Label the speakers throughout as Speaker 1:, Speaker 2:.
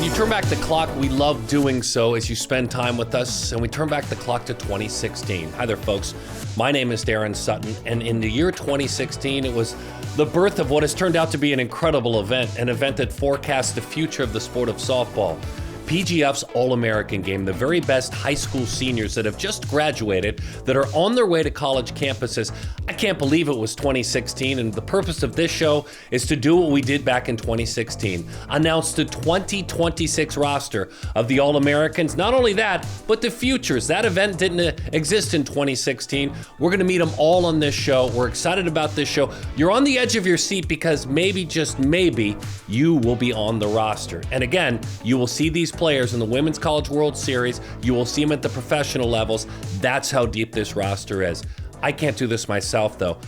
Speaker 1: you turn back the clock, we love doing so as you spend time with us, and we turn back the clock to 2016. Hi there, folks. My name is Daron Sutton, and in the year 2016, it was the birth of what has turned out to be an incredible event, an event that forecasts the future of the sport of softball. PGF's All-American Game, the very best high school seniors that have just graduated, that are on their way to college campuses. I can't believe it was 2016, and the purpose of this show is to do what we did back in 2016. Announce the 2026 roster of the All-Americans. Not only that, but the futures. That event didn't exist in 2016. We're going to meet them all on this show. We're excited about this show. You're on the edge of your seat because maybe, just maybe, you will be on the roster. And again, you will see these players in the Women's College World Series. You will see them at the professional levels. That's how deep this roster is. I can't do this myself, though.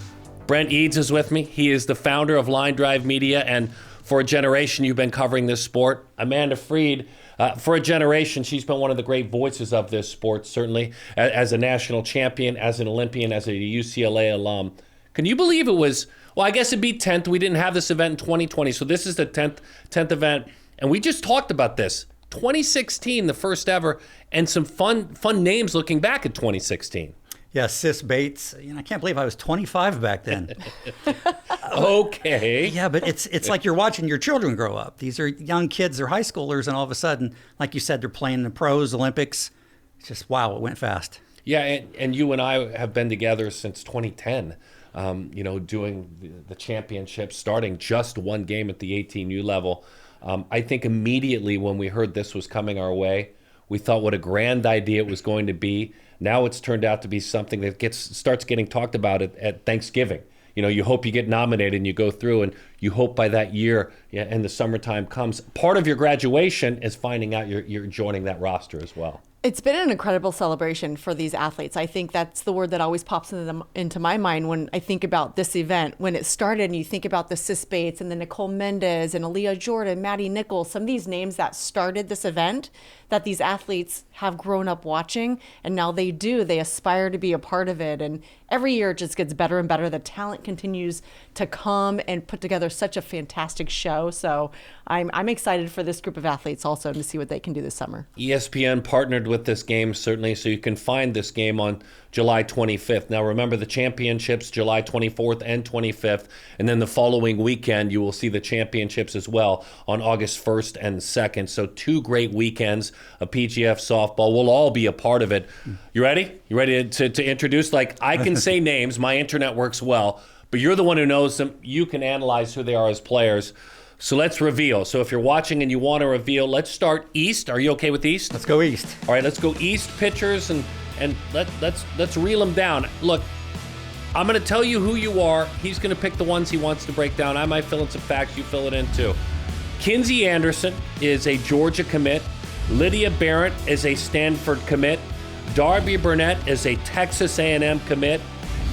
Speaker 1: Brentt Eads is with me. He is the founder of Line Drive Media, and for a generation, you've been covering this sport. Amanda Freed, for a generation, she's been one of the great voices of this sport, certainly, as a national champion, as an Olympian, as a UCLA alum. Can you believe it was, well, I guess it'd be 10th. We didn't have this event in 2020, so this is the 10th event, and we just talked about this. 2016, the first ever, and some fun names looking back at 2016.
Speaker 2: Yeah, Sis Bates. I can't believe I was 25 back then.
Speaker 1: Okay.
Speaker 2: Yeah, but it's like you're watching your children grow up. These are young kids, they're high schoolers, and all of a sudden, like you said, they're playing the pros, Olympics. It's just, wow, it went fast. Yeah,
Speaker 1: and you and I have been together since 2010, doing the championships, starting just one game at the 18U level. I think immediately when we heard this was coming our way, we thought what a grand idea it was going to be. Now it's turned out to be something that starts getting talked about at Thanksgiving. You hope you get nominated and you go through, and you hope by that year and the summertime comes. Part of your graduation is finding out you're joining that roster as well.
Speaker 3: It's been an incredible celebration for these athletes. I think that's the word that always pops into my mind when I think about this event. When it started and you think about the Sis Bates and the Nicole Mendez and Aaliyah Jordan, Maddie Nichols, some of these names that started this event that these athletes have grown up watching, and now they aspire to be a part of it. And every year it just gets better and better. The talent continues to come and put together such a fantastic show. So I'm excited for this group of athletes also to see what they can do this summer.
Speaker 1: ESPN partnered with this game, certainly, so you can find this game on July 25th. Now, remember the championships, July 24th and 25th, and then the following weekend, you will see the championships as well on August 1st and 2nd. So 2 great weekends of PGF softball. We'll all be a part of it. You ready? You ready to introduce? Like, I can say names. My internet works well, but you're the one who knows them. You can analyze who they are as players. So let's reveal. So if you're watching and you want to reveal, let's start East. Are you okay with East?
Speaker 2: Let's go East.
Speaker 1: All right, let's go East pitchers and let's reel them down. Look, I'm going to tell you who you are. He's going to pick the ones he wants to break down. I might fill in some facts. You fill it in too. Kinsey Anderson is a Georgia commit. Lydia Brentt is a Stanford commit. Darby Brentt is a Texas A&M commit.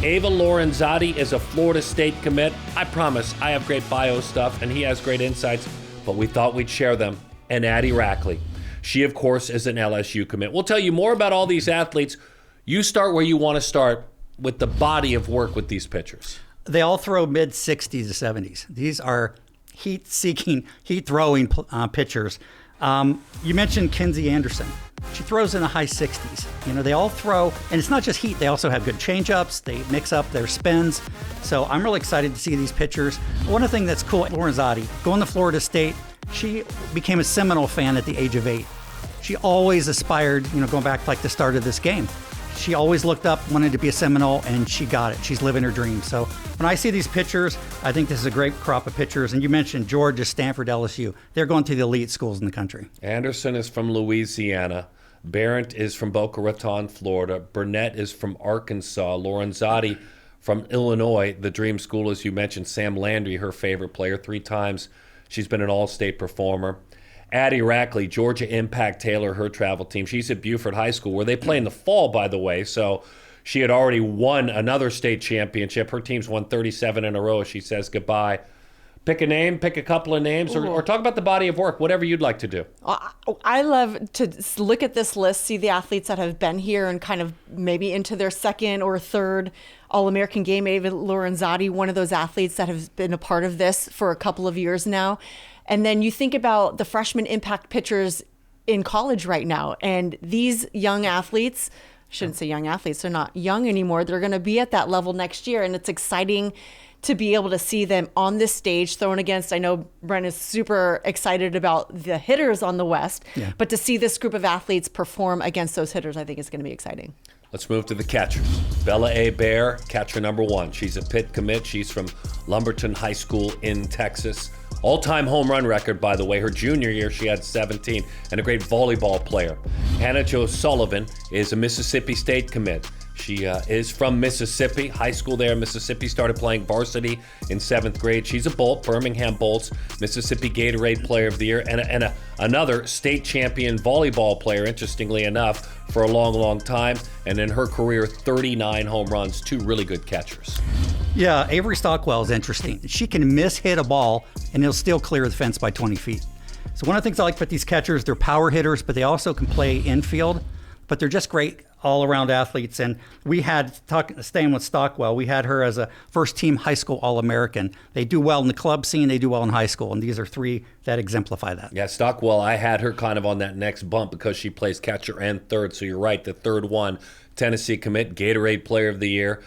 Speaker 1: Ava Lorenzotti is a Florida State commit. I promise I have great bio stuff and he has great insights, but we thought we'd share them. And Addie Rackley. She, of course, is an LSU commit. We'll tell you more about all these athletes. You start where you want to start with the body of work with these pitchers.
Speaker 2: They all throw mid-60s to 70s. These are heat-seeking, heat-throwing pitchers. You mentioned Kinsey Anderson. She throws in the high 60s. They all throw, and it's not just heat. They also have good changeups. They mix up their spins. So I'm really excited to see these pitchers. One of the things that's cool, Lorenzotti, going to Florida State, she became a Seminole fan at the age of 8. She always aspired, going back to like the start of this game. She always looked up, wanted to be a Seminole, and she got it. She's living her dream. So when I see these pitchers, I think this is a great crop of pitchers. And you mentioned Georgia, Stanford, LSU. They're going to the elite schools in the country.
Speaker 1: Anderson is from Louisiana. Brentt is from Boca Raton, Florida. Burnett is from Arkansas. Lorenzotti from Illinois, the dream school, as you mentioned. Sam Landry, her favorite player, 3 times. She's been an all-state performer. Addie Rackley, Georgia Impact Taylor, her travel team. She's at Buford High School, where they play in the fall, by the way. So she had already won another state championship. Her team's won 37 in a row as she says goodbye. Pick a name, pick a couple of names, or talk about the body of work, whatever you'd like to do.
Speaker 3: I love to look at this list, see the athletes that have been here and kind of maybe into their second or third All-American game. Ava Lorenzotti, one of those athletes that have been a part of this for a couple of years now. And then you think about the freshman impact pitchers in college right now. And these young athletes, I shouldn't say young athletes, they're not young anymore. They're going to be at that level next year. And it's exciting to be able to see them on this stage thrown against. I know Brentt is super excited about the hitters on the West, but to see this group of athletes perform against those hitters, I think is going to be exciting.
Speaker 1: Let's move to the catchers. Bella A. Bear, catcher number 1. She's a Pitt commit. She's from Lumberton High School in Texas. All-time home run record, by the way. Her junior year, she had 17, and a great volleyball player. Hannah Jo Sullivan is a Mississippi State commit. She is from Mississippi, high school there in Mississippi, started playing varsity in 7th grade. She's a Bolt, Birmingham Bolts, Mississippi Gatorade Player of the Year, and another state champion volleyball player, interestingly enough, for a long, long time. And in her career, 39 home runs, 2 really good catchers.
Speaker 2: Yeah, Avery Stockwell is interesting. She can miss-hit a ball, and it'll still clear the fence by 20 feet. So one of the things I like about these catchers, they're power hitters, but they also can play infield, but they're just great all-around athletes. And we had, staying with Stockwell, we had her as a first-team high school All-American. They do well in the club scene, they do well in high school, and these are 3 that exemplify that.
Speaker 1: Yeah, Stockwell, I had her kind of on that next bump because she plays catcher and third, so you're right, the third one, Tennessee commit, Gatorade Player of the Year.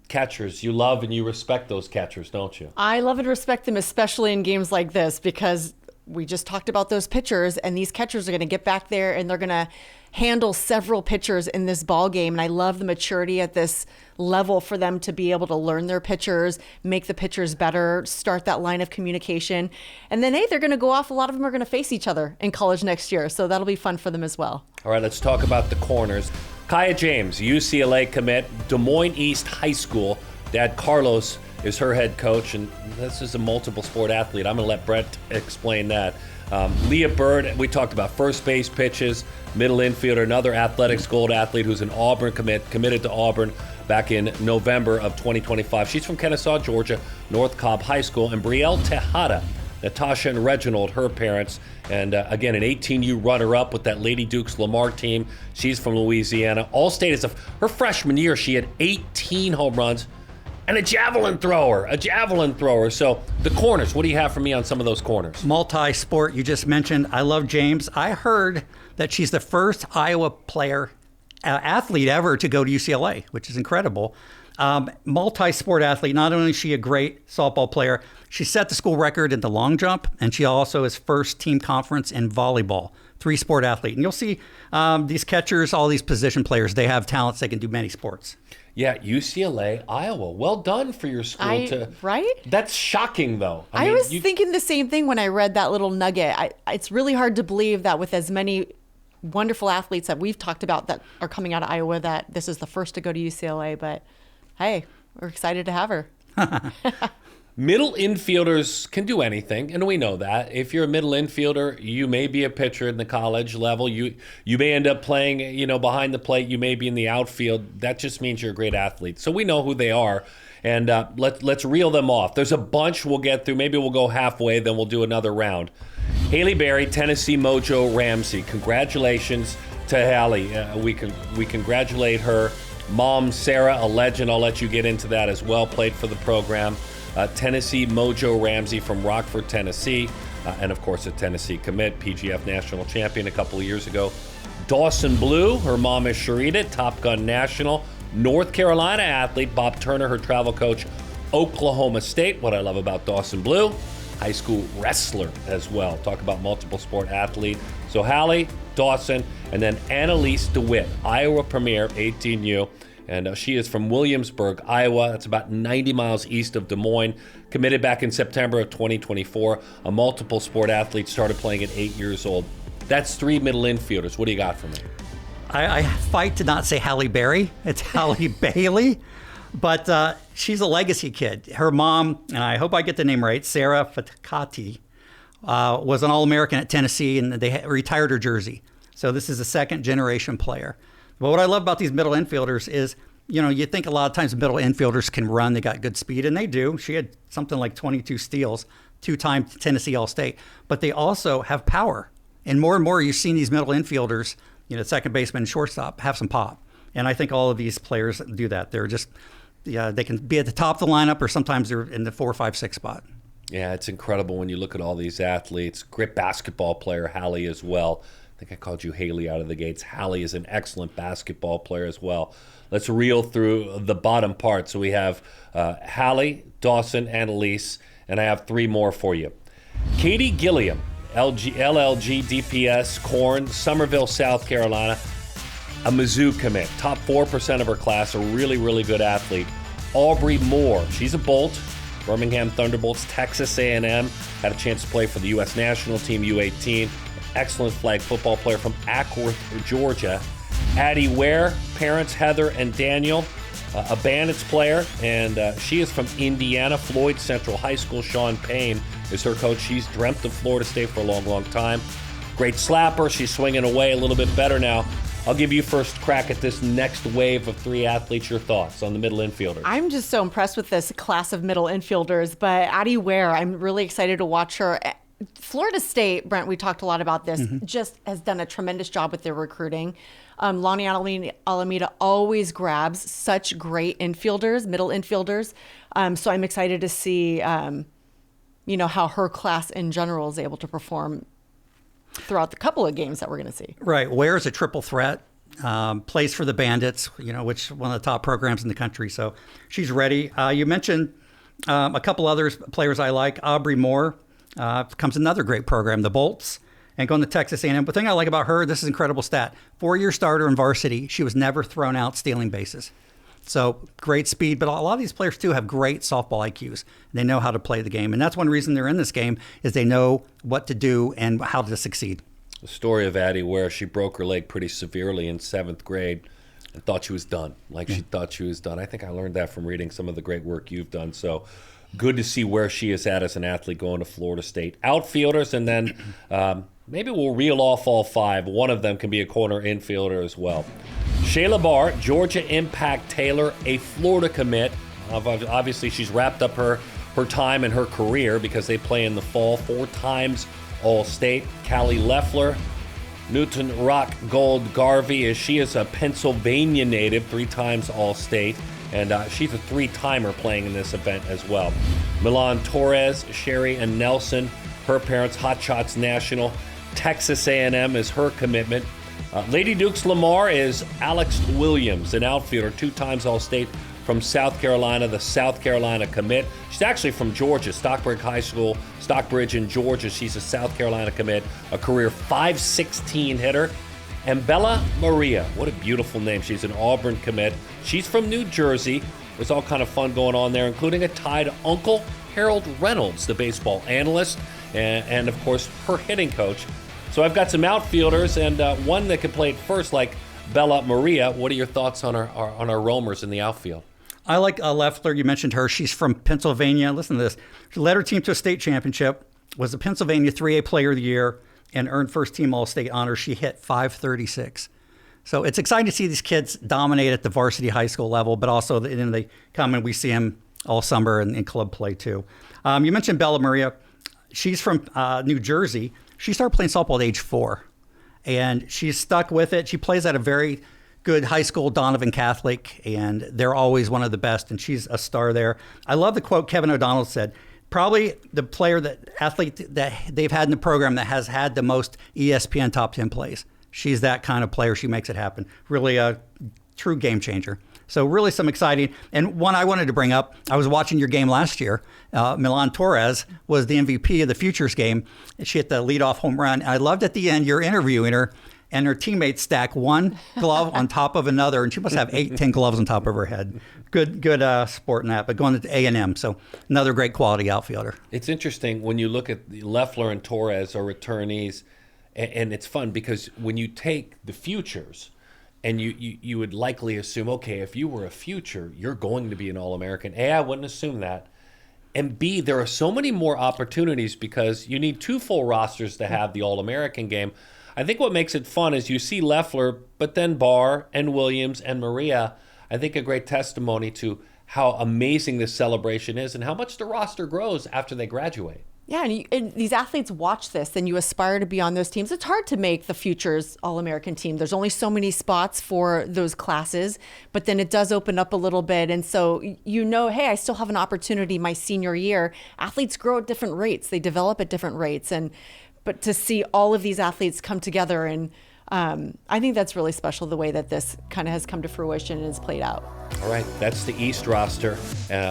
Speaker 1: Catchers, you love and you respect those catchers, don't you?
Speaker 3: I love and respect them, especially in games like this, because we just talked about those pitchers, and these catchers are going to get back there and they're going to handle several pitchers in this ball game. And I love the maturity at this level for them to be able to learn their pitchers, make the pitchers better, start that line of communication. And then, hey, they're going to go off. A lot of them are going to face each other in college next year. So that'll be fun for them as well.
Speaker 1: All right, let's talk about the corners. Kaya James, UCLA commit, Des Moines East High School. Dad Carlos is her head coach, and this is a multiple sport athlete. I'm going to let Brentt explain that. Leah Bird, we talked about first base pitches, middle infielder, another athletics gold athlete who's an Auburn committed to Auburn back in November of 2025. She's from Kennesaw, Georgia, North Cobb High School. And Brielle Tejada, Natasha and Reginald, her parents, and again, an 18U runner-up with that Lady Dukes Lamar team. She's from Louisiana. All-state is her freshman year. She had 18 home runs and a javelin thrower. So the corners, what do you have for me on some of those corners?
Speaker 2: Multi-sport, you just mentioned. I love James. I heard that she's the first Iowa player, athlete ever to go to UCLA, which is incredible. Multi-sport athlete. Not only is she a great softball player, she set the school record in the long jump, and she also is first team conference in volleyball. 3-sport athlete. And you'll see these catchers, all these position players, they have talents. They can do many sports.
Speaker 1: Yeah, UCLA, Iowa. Well done for your school.
Speaker 3: Right?
Speaker 1: That's shocking, though.
Speaker 3: I was thinking the same thing when I read that little nugget. It's really hard to believe that with as many wonderful athletes that we've talked about that are coming out of Iowa, that this is the first to go to UCLA. But hey, we're excited to have her.
Speaker 1: Middle infielders can do anything, and we know that. If you're a middle infielder, you may be a pitcher in the college level. You may end up playing, behind the plate. You may be in the outfield. That just means you're a great athlete. So we know who they are, and let's reel them off. There's a bunch we'll get through. Maybe we'll go halfway, then we'll do another round. Haley Berry, Tennessee Mojo Ramsey. Congratulations to Hallie. We congratulate her mom, Sarah, a legend. I'll let you get into that as well. Played for the program. Tennessee Mojo Ramsey from Rockford, Tennessee, and of course a Tennessee commit, PGF national champion a couple of years ago. Dawson Blue, her mom is Sharita, Top Gun National. North Carolina athlete, Bob Turner, her travel coach, Oklahoma State. What I love about Dawson Blue, high school wrestler as well. Talk about multiple sport athlete. So Hallie, Dawson, and then Annalise DeWitt, Iowa Premier, 18U. And she is from Williamsburg, Iowa. That's about 90 miles east of Des Moines. Committed back in September of 2024. A multiple sport athlete, started playing at 8 years old. That's 3 middle infielders. What do you got for me?
Speaker 2: I fight to not say Halle Berry. It's Halle Bailey. But she's a legacy kid. Her mom, and I hope I get the name right, Sarah Faticati, was an All-American at Tennessee, and they retired her jersey. So this is a second-generation player. But what I love about these middle infielders is, you think a lot of times middle infielders can run. They got good speed, and they do. She had something like 22 steals, 2-time Tennessee All-State. But they also have power. And more you've seen these middle infielders, second baseman and shortstop, have some pop. And I think all of these players do that. They're just, they can be at the top of the lineup, or sometimes they're in the 4, 5, 6 spot.
Speaker 1: Yeah, it's incredible when you look at all these athletes. Great basketball player, Hallie, as well. I think I called you Haley out of the gates. Hallie is an excellent basketball player as well. Let's reel through the bottom part. So we have Hallie, Dawson, and Elise, and I have 3 more for you. Katie Gilliam, LLG, DPS, Corn, Somerville, South Carolina, a Mizzou commit, top 4% of her class, a really, really good athlete. Aubrey Moore, she's a Bolt, Birmingham Thunderbolts, Texas A&M, had a chance to play for the U.S. national team, U18, excellent flag football player from Ackworth, Georgia. Addie Ware, parents Heather and Daniel, a Bandits player, and she is from Indiana, Floyd Central High School. Sean Payne is her coach. She's dreamt of Florida State for a long, long time. Great slapper. She's swinging away a little bit better now. I'll give you first crack at this next wave of 3 athletes. Your thoughts on the middle infielders?
Speaker 3: I'm just so impressed with this class of middle infielders, but Addie Ware, I'm really excited to watch her. Florida State, Brentt, we talked a lot about this, just has done a tremendous job with their recruiting. Lonnie Alameda always grabs such great infielders, middle infielders. So I'm excited to see, how her class in general is able to perform throughout the couple of games that we're going to see.
Speaker 2: Right. Ware's a triple threat, plays for the Bandits, which one of the top programs in the country. So she's ready. You mentioned a couple other players I like. Aubrey Moore comes another great program, the Bolts, and going to Texas A&M. The thing I like about her, this is an incredible stat. 4-year starter in varsity. She was never thrown out stealing bases. So great speed, but a lot of these players too have great softball IQs. They know how to play the game, and that's one reason they're in this game is they know what to do and how to succeed.
Speaker 1: The story of Addie Ware, she broke her leg pretty severely in 7th grade and thought she was done. She thought she was done. I think I learned that from reading some of the great work you've done. So good to see where she is at as an athlete going to Florida State. Outfielders, and then maybe we'll reel off all 5. One of them can be a corner infielder as well. Shayla Barr, Georgia Impact Taylor, a Florida commit. Obviously, she's wrapped up her time and her career because they play in the fall. 4 times All-State. Callie Leffler, Newton Rock Gold Garvey, she is a Pennsylvania native, 3 times All-State. And she's a 3-timer playing in this event as well. Milan Torres, Sherry and Nelson, her parents, Hot Shots National. Texas A&M is her commitment. Lady Dukes Lamar is Alex Williams, an outfielder, 2 times All-State from South Carolina, the South Carolina commit. She's actually from Georgia, Stockbridge High School, Stockbridge in Georgia. She's a South Carolina commit, a career .516 hitter. And Bella Maria, what a beautiful name. She's an Auburn commit. She's from New Jersey. There's all kind of fun going on there, including a tie to Uncle Harold Reynolds, the baseball analyst, and of course, her hitting coach. So I've got some outfielders and one that can play at first, like Bella Maria. What are your thoughts on our roamers in the outfield?
Speaker 2: I like Leffler. You mentioned her. She's from Pennsylvania. Listen to this. She led her team to a state championship, was the Pennsylvania 3A Player of the Year, and earned first-team All-State honors. She hit .536. So it's exciting to see these kids dominate at the varsity high school level, but also they come and we see them all summer in club play too. You mentioned Bella Maria. She's from New Jersey. She started playing softball at age 4, and she's stuck with it. She plays at a very good high school, Donovan Catholic, and they're always one of the best, and she's a star there. I love the quote Kevin O'Donnell said, probably the athlete that they've had in the program that has had the most ESPN top 10 plays. She's that kind of player. She makes it happen. Really a true game changer. So really some exciting. And one I wanted to bring up, I was watching your game last year. Milan Torres was the MVP of the Futures game. She hit the leadoff home run. I loved at the end, you're interviewing her, and her teammates stack one glove on top of another, and she must have 8-10 gloves on top of her head. Good sport in that, but going to A&M, so another great quality outfielder.
Speaker 1: It's interesting when you look at Leffler and Torres are returnees, and it's fun because when you take the Futures, and you would likely assume, okay, if you were a future, you're going to be an All-American. A, I wouldn't assume that. And B, there are so many more opportunities because you need 2 full rosters to have the All-American game. I think what makes it fun is you see Leffler, but then Barr and Williams and Maria, I think a great testimony to how amazing this celebration is and how much the roster grows after they graduate.
Speaker 3: Yeah, and these athletes watch this, and you aspire to be on those teams. It's hard to make the future's All-American team. There's only so many spots for those classes, but then it does open up a little bit. And so, hey, I still have an opportunity my senior year. Athletes grow at different rates. They develop at different rates. But to see all of these athletes come together, and I think that's really special, the way that this kind of has come to fruition and is played out.
Speaker 1: All right, that's the East roster.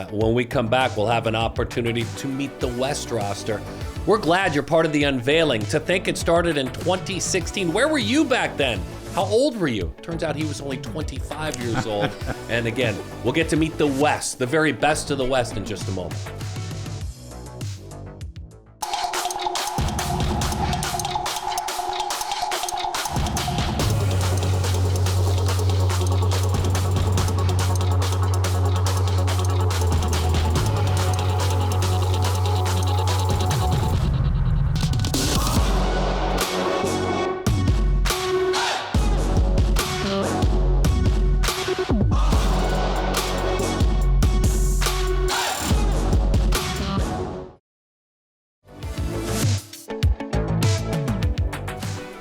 Speaker 1: When we come back, we'll have an opportunity to meet the West roster. We're glad you're part of the unveiling. To think it started in 2016. Where were you back then? How old were you? Turns out he was only 25 years old. And again, we'll get to meet the West, the very best of the West, in just a moment.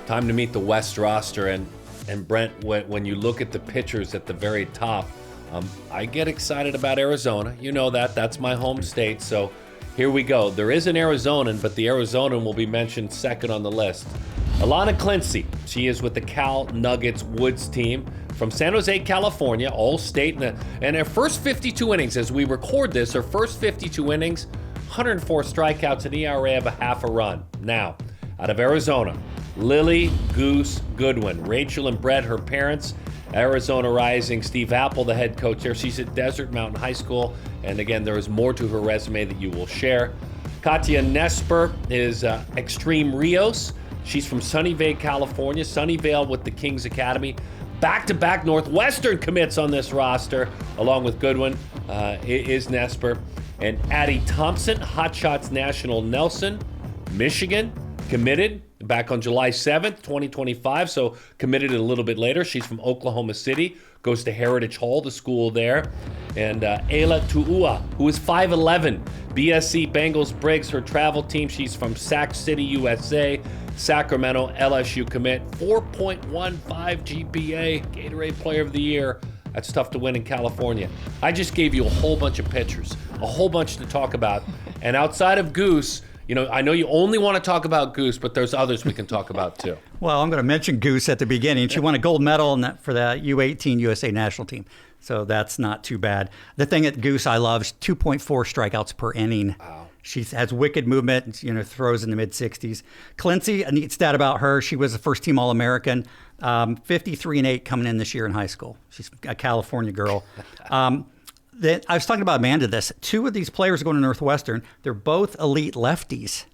Speaker 1: Time to meet the West roster, and Brentt, when you look at the pitchers at the very top, I get excited about Arizona. You know that's my home state, so here we go. There is an Arizonan, but the Arizonan will be mentioned second on the list. Alana Clincy, she is with the Cal Nuggets Woods team from San Jose, California, all-state, and her first 52 innings, as we record this, her first 52 innings, 104 strikeouts, an ERA of a half a run. Now, out of Arizona, Lily Goose Goodwin. Rachel and Brett, her parents, Arizona Rising. Steve Apple, the head coach there. She's at Desert Mountain High School. And again, there is more to her resume that you will share. Katya Nesper is Extreme Rios. She's from Sunnyvale, California. Sunnyvale with the Kings Academy. Back-to-back Northwestern commits on this roster, along with Goodwin, is Nesper. And Addie Thompson, Hot Shots National Nelson, Michigan, committed back on July 7th, 2025, so committed a little bit later. She's from Oklahoma City, goes to Heritage Hall, the school there. And Ayla Tu'ua, who is 5'11", BSC Bengals Briggs, her travel team. She's from Sac City, USA, Sacramento, LSU commit, 4.15 GPA, Gatorade Player of the Year. That's tough to win in California. I just gave you a whole bunch of pitchers, a whole bunch to talk about. And outside of Goose, I know you only want to talk about Goose, but there's others we can talk about too.
Speaker 2: Well, I'm going to mention Goose at the beginning. She won a gold medal for the U18 USA national team, so that's not too bad. The thing at Goose I love is 2.4 strikeouts per inning. Wow. She has wicked movement, throws in the mid-60s. Clincy, a neat stat about her, she was a first-team All-American, 53-8 coming in this year in high school. She's a California girl. I was talking about Amanda this. Two of these players are going to Northwestern. They're both elite lefties.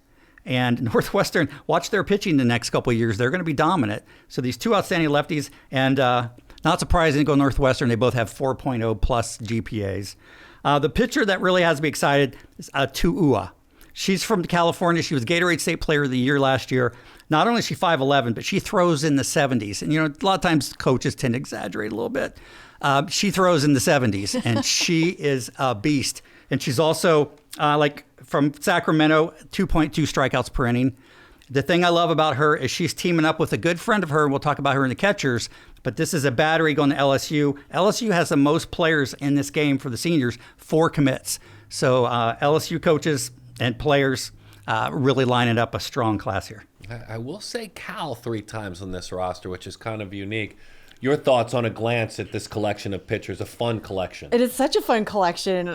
Speaker 2: And Northwestern, watch their pitching the next couple of years. They're going to be dominant. So these two outstanding lefties, and not surprising to go Northwestern. They both have 4.0 plus GPAs. The pitcher that really has me excited is Tu'ua. She's from California. She was Gatorade State Player of the Year last year. Not only is she 5'11", but she throws in the 70s. And, a lot of times coaches tend to exaggerate a little bit. She throws in the 70s, and she is a beast. And she's also, from Sacramento, 2.2 strikeouts per inning. The thing I love about her is she's teaming up with a good friend of her, and we'll talk about her in the catchers, but this is a battery going to LSU. LSU has the most players in this game for the seniors, 4 commits. So LSU coaches and players really lining up a strong class here.
Speaker 1: I will say Cal 3 times on this roster, which is kind of unique. Your thoughts on a glance at this collection of pitchers, a fun collection?
Speaker 3: It is such a fun collection.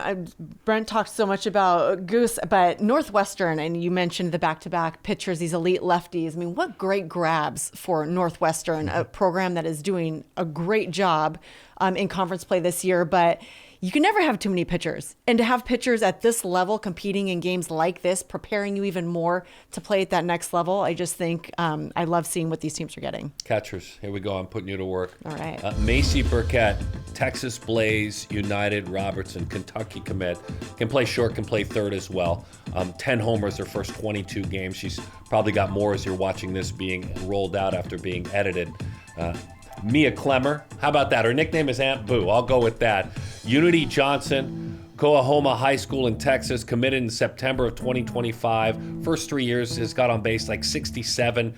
Speaker 3: Brentt talked so much about Goose, but Northwestern, and you mentioned the back-to-back pitchers, these elite lefties. I mean, what great grabs for Northwestern, a program that is doing a great job in conference play this year, but you can never have too many pitchers. And to have pitchers at this level competing in games like this, preparing you even more to play at that next level, I just think I love seeing what these teams are getting.
Speaker 1: Catchers, here we go. I'm putting you to work.
Speaker 3: All right.
Speaker 1: Macy Burkett, Texas Blaze, United Robertson, Kentucky commit. Can play short, can play third as well. 10 homers her first 22 games. She's probably got more as you're watching this being rolled out after being edited. Mia Clemmer, how about that? Her nickname is Aunt Boo. I'll go with that. Unity Johnson Coahoma High School in Texas, committed in September of 2025. First 3 years has got on base like 67%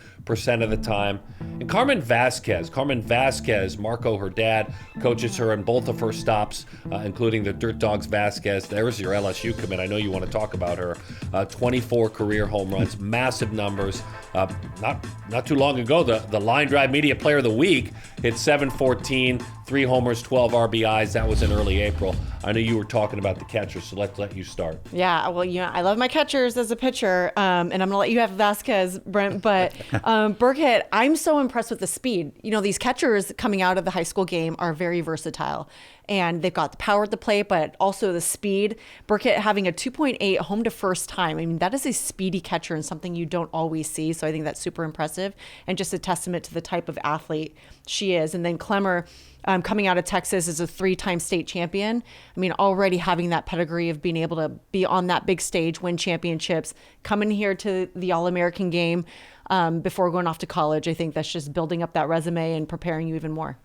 Speaker 1: of the time. And Carmen Vasquez, Marco, her dad, coaches her in both of her stops, including the Dirt Dogs Vasquez. There's your LSU commit. I know you want to talk about her. 24 career home runs, massive numbers. Not too long ago, the Line Drive Media Player of the Week hit 714, 3 homers, 12 RBIs. That was in early April. I know you were talking about the catchers, so let's let you start.
Speaker 3: Yeah, well, I love my catchers as a pitcher, and I'm going to let you have Vasquez, Brentt, but Burkett, I'm so impressed with the speed. These catchers coming out of the high school game are very versatile, and they've got the power at the plate, but also the speed. Burkett having a 2.8 home to first time. I mean, that is a speedy catcher and something you don't always see, so I think that's super impressive and just a testament to the type of athlete she is. And then Clemmer, coming out of Texas as a 3-time state champion. I mean, already having that pedigree of being able to be on that big stage, win championships, coming here to the All-American game before going off to college. I think that's just building up that resume and preparing you even more.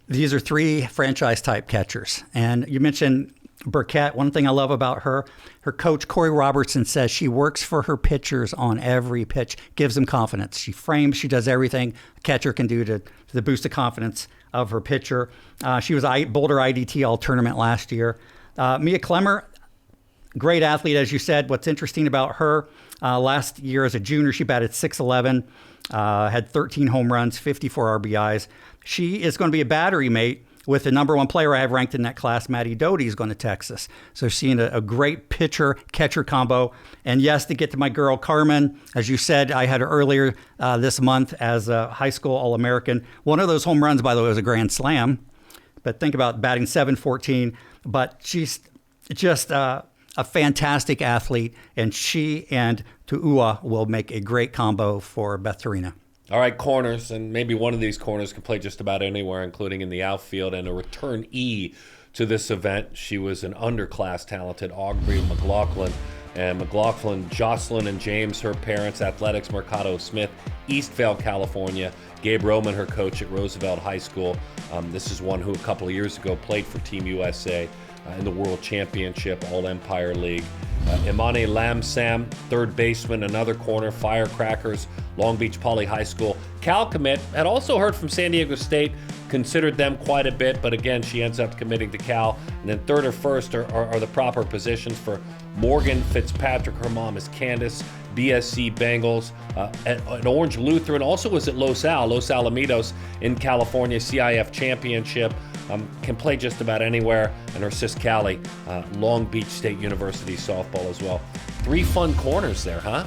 Speaker 2: These are 3 franchise-type catchers. And you mentioned Burkett. One thing I love about her coach, Corey Robertson, says she works for her pitchers on every pitch, gives them confidence. She frames, she does everything a catcher can do to boost the confidence of her pitcher. She was Boulder IDT All-Tournament last year. Mia Clemmer, great athlete, as you said. What's interesting about her, last year as a junior, she batted .611, had 13 home runs, 54 RBIs. She is going to be a battery mate with the number 1 player I have ranked in that class. Maddie Doty is going to Texas. So seeing a great pitcher-catcher combo. And yes, to get to my girl, Carmen, as you said, I had her earlier this month as a high school All-American. One of those home runs, by the way, was a grand slam. But think about batting .714. But she's just a fantastic athlete. And she and Tu'ua will make a great combo for Beth Torina.
Speaker 1: All right, corners, and maybe one of these corners can play just about anywhere, including in the outfield. And a returnee to this event, she was an underclass talented Aubrey McLaughlin. And McLaughlin, Jocelyn and James, her parents, Athletics Mercado Smith, Eastvale, California. Gabe Roman, her coach at Roosevelt High School. This is one who a couple of years ago played for Team USA in the World Championship, All-Empire League. Imane Lam-Sam, third baseman, another corner, Firecrackers, Long Beach Poly High School. Cal commit, had also heard from San Diego State, considered them quite a bit, but again, she ends up committing to Cal. And then third or first are the proper positions for Morgan Fitzpatrick. Her mom is Candace, BSC Bengals. At Orange Lutheran, also was at Los Alamitos in California, CIF Championship. Can play just about anywhere. And her sis Callie, Long Beach State University softball as well. 3 fun corners there, huh?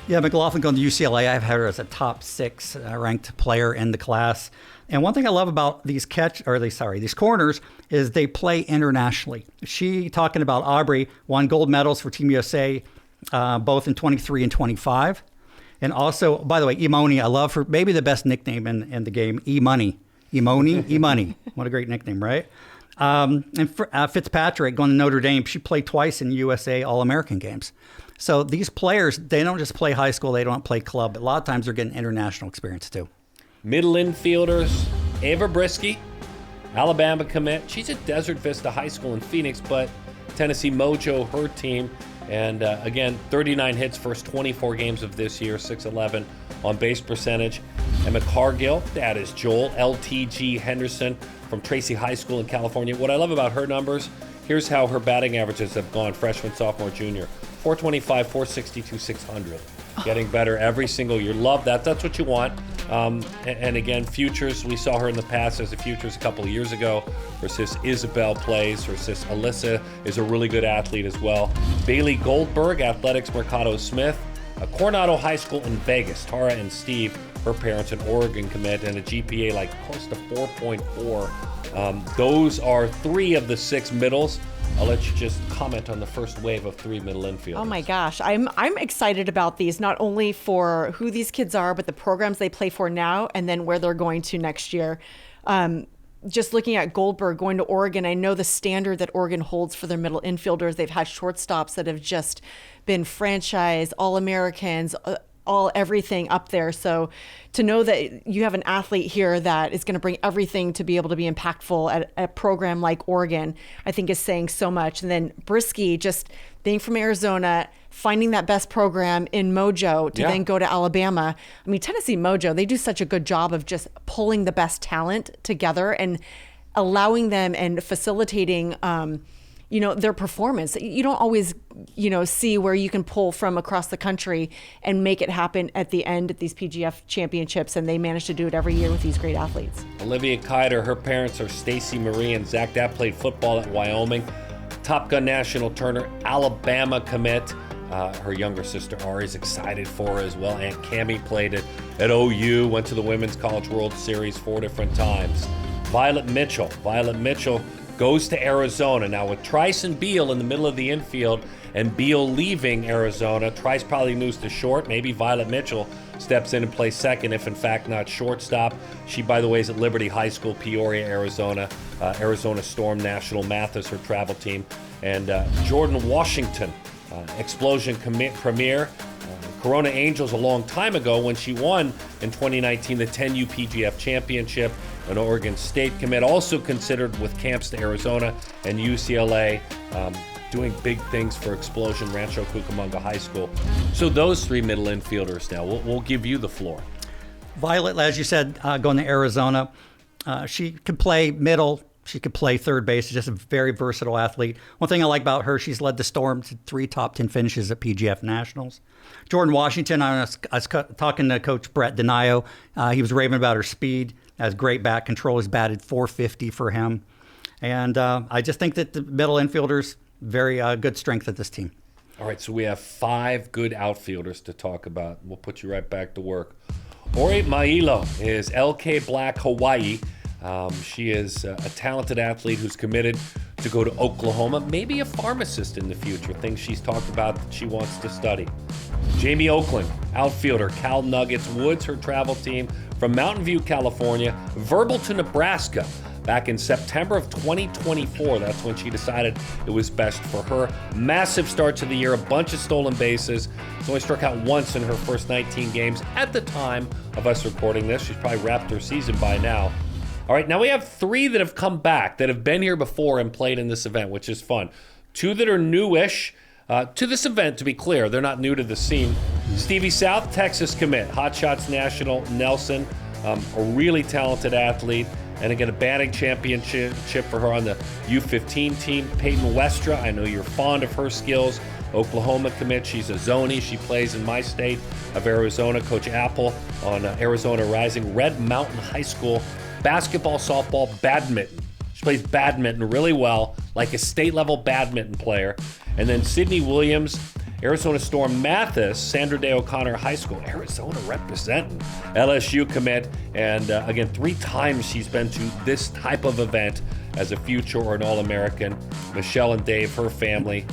Speaker 2: Yeah, McLaughlin going to UCLA. I've had her as a top 6 ranked player in the class. And one thing I love about these corners is they play internationally. She, talking about Aubrey, won gold medals for Team USA both in 23 and 25. And also, by the way, Imoni, I love her, maybe the best nickname in the game, E-Money. E-Money. What a great nickname, right? And Fitzpatrick, going to Notre Dame, she played twice in USA All-American games. So these players, they don't just play high school, they don't play club. A lot of times they're getting international experience too.
Speaker 1: Middle infielders, Ava Brisky, Alabama commit. She's at Desert Vista High School in Phoenix, but Tennessee Mojo, her team. And again, 39 hits first 24 games of this year, 611 on base percentage. Emma Cargill, that is Joel, LTG Henderson from Tracy High School in California. What I love about her numbers, here's how her batting averages have gone, freshman, sophomore, junior. 425, 462, 600. Getting better every single year. Love that. That's what you want. And again, futures. We saw her in the past as a futures a couple of years ago. Her sis Isabel plays. Her sis Alyssa is a really good athlete as well. Bailey Goldberg, Athletics Mercado Smith. Coronado High School in Vegas. Tara and Steve, her parents, an Oregon commit, and a GPA like close to 4.4. Those are 3 of the 6 middles. I'll let you just comment on the first wave of 3 middle infielders.
Speaker 3: Oh my gosh, I'm excited about these, not only for who these kids are, but the programs they play for now and then where they're going to next year. Just looking at Goldberg going to Oregon, I know the standard that Oregon holds for their middle infielders. They've had shortstops that have just been franchise All-Americans, everything up there. So to know that you have an athlete here that is going to bring everything to be able to be impactful at a program like Oregon, I think is saying so much. And then Brisky, just being from Arizona, finding that best program in Mojo to then go to Alabama. I mean, Tennessee Mojo, they do such a good job of just pulling the best talent together and allowing them and facilitating their performance. You don't always, see where you can pull from across the country and make it happen at the end at these PGF championships, and they manage to do it every year with these great athletes.
Speaker 1: Olivia Kiter, her parents are Stacy Marie and Zach. That played football at Wyoming. Top Gun National Turner, Alabama commit. Her younger sister Ari is excited for her as well. Aunt Cammie played it at OU, went to the Women's College World Series 4 different times. Violet Mitchell goes to Arizona. Now with Trice and Beal in the middle of the infield and Beal leaving Arizona, Trice probably moves to short. Maybe Violet Mitchell steps in and plays second, if in fact not shortstop. She, by the way, is at Liberty High School, Peoria, Arizona. Arizona Storm National Mathis, her travel team. And Jordan Washington, Explosion Premier. Corona Angels a long time ago when she won in 2019 the 10U PGF Championship. An Oregon State commit, also considered with camps to Arizona and UCLA, doing big things for Explosion Rancho Cucamonga High School. So those three middle infielders now, we'll give you the floor.
Speaker 2: Violet, as you said, going to Arizona. She could play middle. She could play third base. She's just a very versatile athlete. One thing I like about her, she's led the Storm to 3 top 10 finishes at PGF Nationals. Jordan Washington, I was talking to Coach Brett Denayo. He was raving about her speed. Has great bat control. He's batted .450 for him. And I just think that the middle infielders, very good strength at this team.
Speaker 1: All right, so we have 5 good outfielders to talk about. We'll put you right back to work. Ori Mailo is LK Black Hawaii. She is a talented athlete who's committed to go to Oklahoma, maybe a pharmacist in the future, things she's talked about that she wants to study. Jamie Oakland, outfielder, Cal Nuggets Woods, her travel team from Mountain View, California, verbal to Nebraska back in September of 2024. That's when she decided it was best for her. Massive start to the year, a bunch of stolen bases. She's only struck out once in her first 19 games at the time of us recording this. She's probably wrapped her season by now. All right, now we have 3 that have come back, that have been here before and played in this event, which is fun. 2 that are newish to this event, to be clear. They're not new to the scene. Stevie South, Texas commit. Hot Shots National, Nelson, a really talented athlete. And again, a batting championship for her on the U15 team. Peyton Westra, I know you're fond of her skills. Oklahoma commit. She's a Zony. She plays in my state of Arizona. Coach Apple on Arizona Rising. Red Mountain High School. Basketball, softball, badminton. She plays badminton really well, like a state-level badminton player. And then Sydney Williams, Arizona Storm Mathis, Sandra Day O'Connor High School, Arizona representing. LSU commit, and again, 3 times she's been to this type of event as a future or an All-American. Michelle and Dave, her family,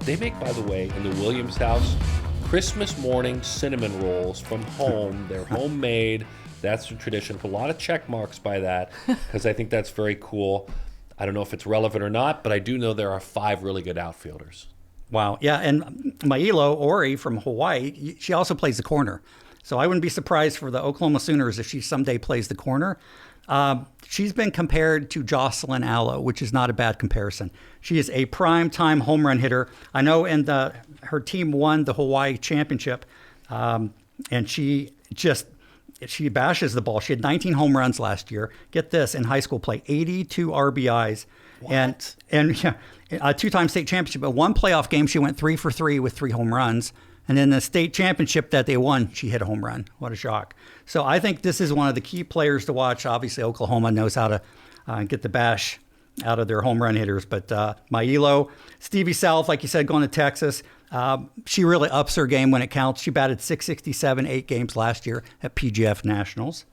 Speaker 1: they make, by the way, in the Williams house, Christmas morning cinnamon rolls from home. They're homemade. That's the tradition. Put a lot of check marks by that because I think that's very cool. I don't know if it's relevant or not, but I do know there are 5 really good outfielders.
Speaker 2: Wow. Yeah, and Mailo, Ori from Hawaii, she also plays the corner. So I wouldn't be surprised for the Oklahoma Sooners if she someday plays the corner. She's been compared to Jocelyn Allo, which is not a bad comparison. She is a prime-time home run hitter. I know her team won the Hawaii championship, and she bashes the ball. She had 19 home runs last year. Get this, in high school play, 82 RBIs.
Speaker 1: What?
Speaker 2: And yeah, a 2-time state championship. But one playoff game, she went 3 for 3 with 3 home runs. And then the state championship that they won, she hit a home run. What a shock. So I think this is one of the key players to watch. Obviously, Oklahoma knows how to get the bash out of their home run hitters. But Mailo, Stevie South, like you said, going to Texas. She really ups her game when it counts. She batted .667 8 games last year at PGF Nationals.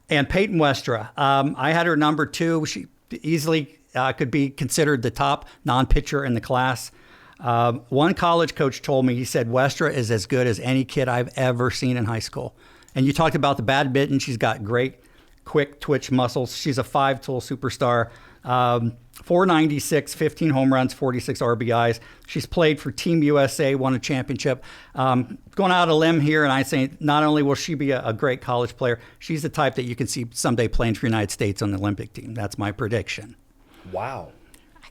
Speaker 2: And Peyton Westra, I had her number 2. She easily could be considered the top non-pitcher in the class. One college coach told me, he said, Westra is as good as any kid I've ever seen in high school. And you talked about the badminton. She's got great, quick twitch muscles. She's a 5-tool superstar. 496, 15 home runs, 46 RBIs. She's played for Team USA, won a championship. Going out on a limb here, and I say not only will she be a great college player, she's the type that you can see someday playing for the United States on the Olympic team. That's my prediction.
Speaker 1: Wow.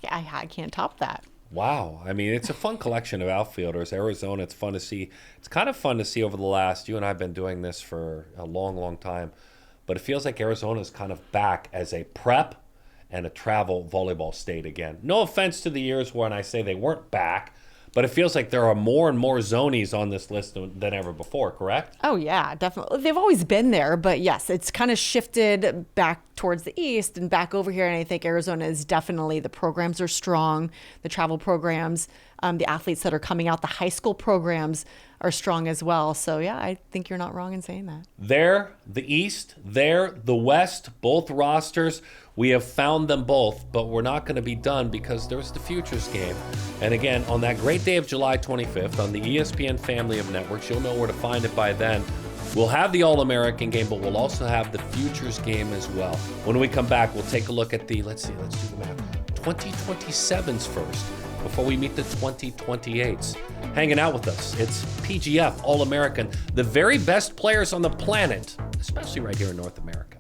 Speaker 3: I can't top that.
Speaker 1: Wow. I mean, it's a fun collection of outfielders. Arizona, it's fun to see. It's kind of fun to see over the last, you and I have been doing this for a long, long time, but it feels like Arizona is kind of back as a prep and a travel volleyball state again. No offense to the years when I say they weren't back, but it feels like there are more and more zonies on this list than ever before, correct?
Speaker 3: Oh, yeah, definitely. They've always been there, but yes, it's kind of shifted back towards the east and back over here. And I think Arizona is definitely, the programs are strong, the travel programs, the athletes that are coming out, the high school programs are strong as well. So, yeah, I think you're not wrong in saying that.
Speaker 1: There, the East, there, the West, both rosters. We have found them both, but we're not going to be done because there's the Futures game. And again, on that great day of July 25th, on the ESPN family of networks, you'll know where to find it by then. We'll have the All-American game, but we'll also have the Futures game as well. When we come back, we'll take a look at the, let's do the math, 2027s first, before we meet the 2028s. Hanging out with us, it's PGF All-American, the very best players on the planet, especially right here in North America.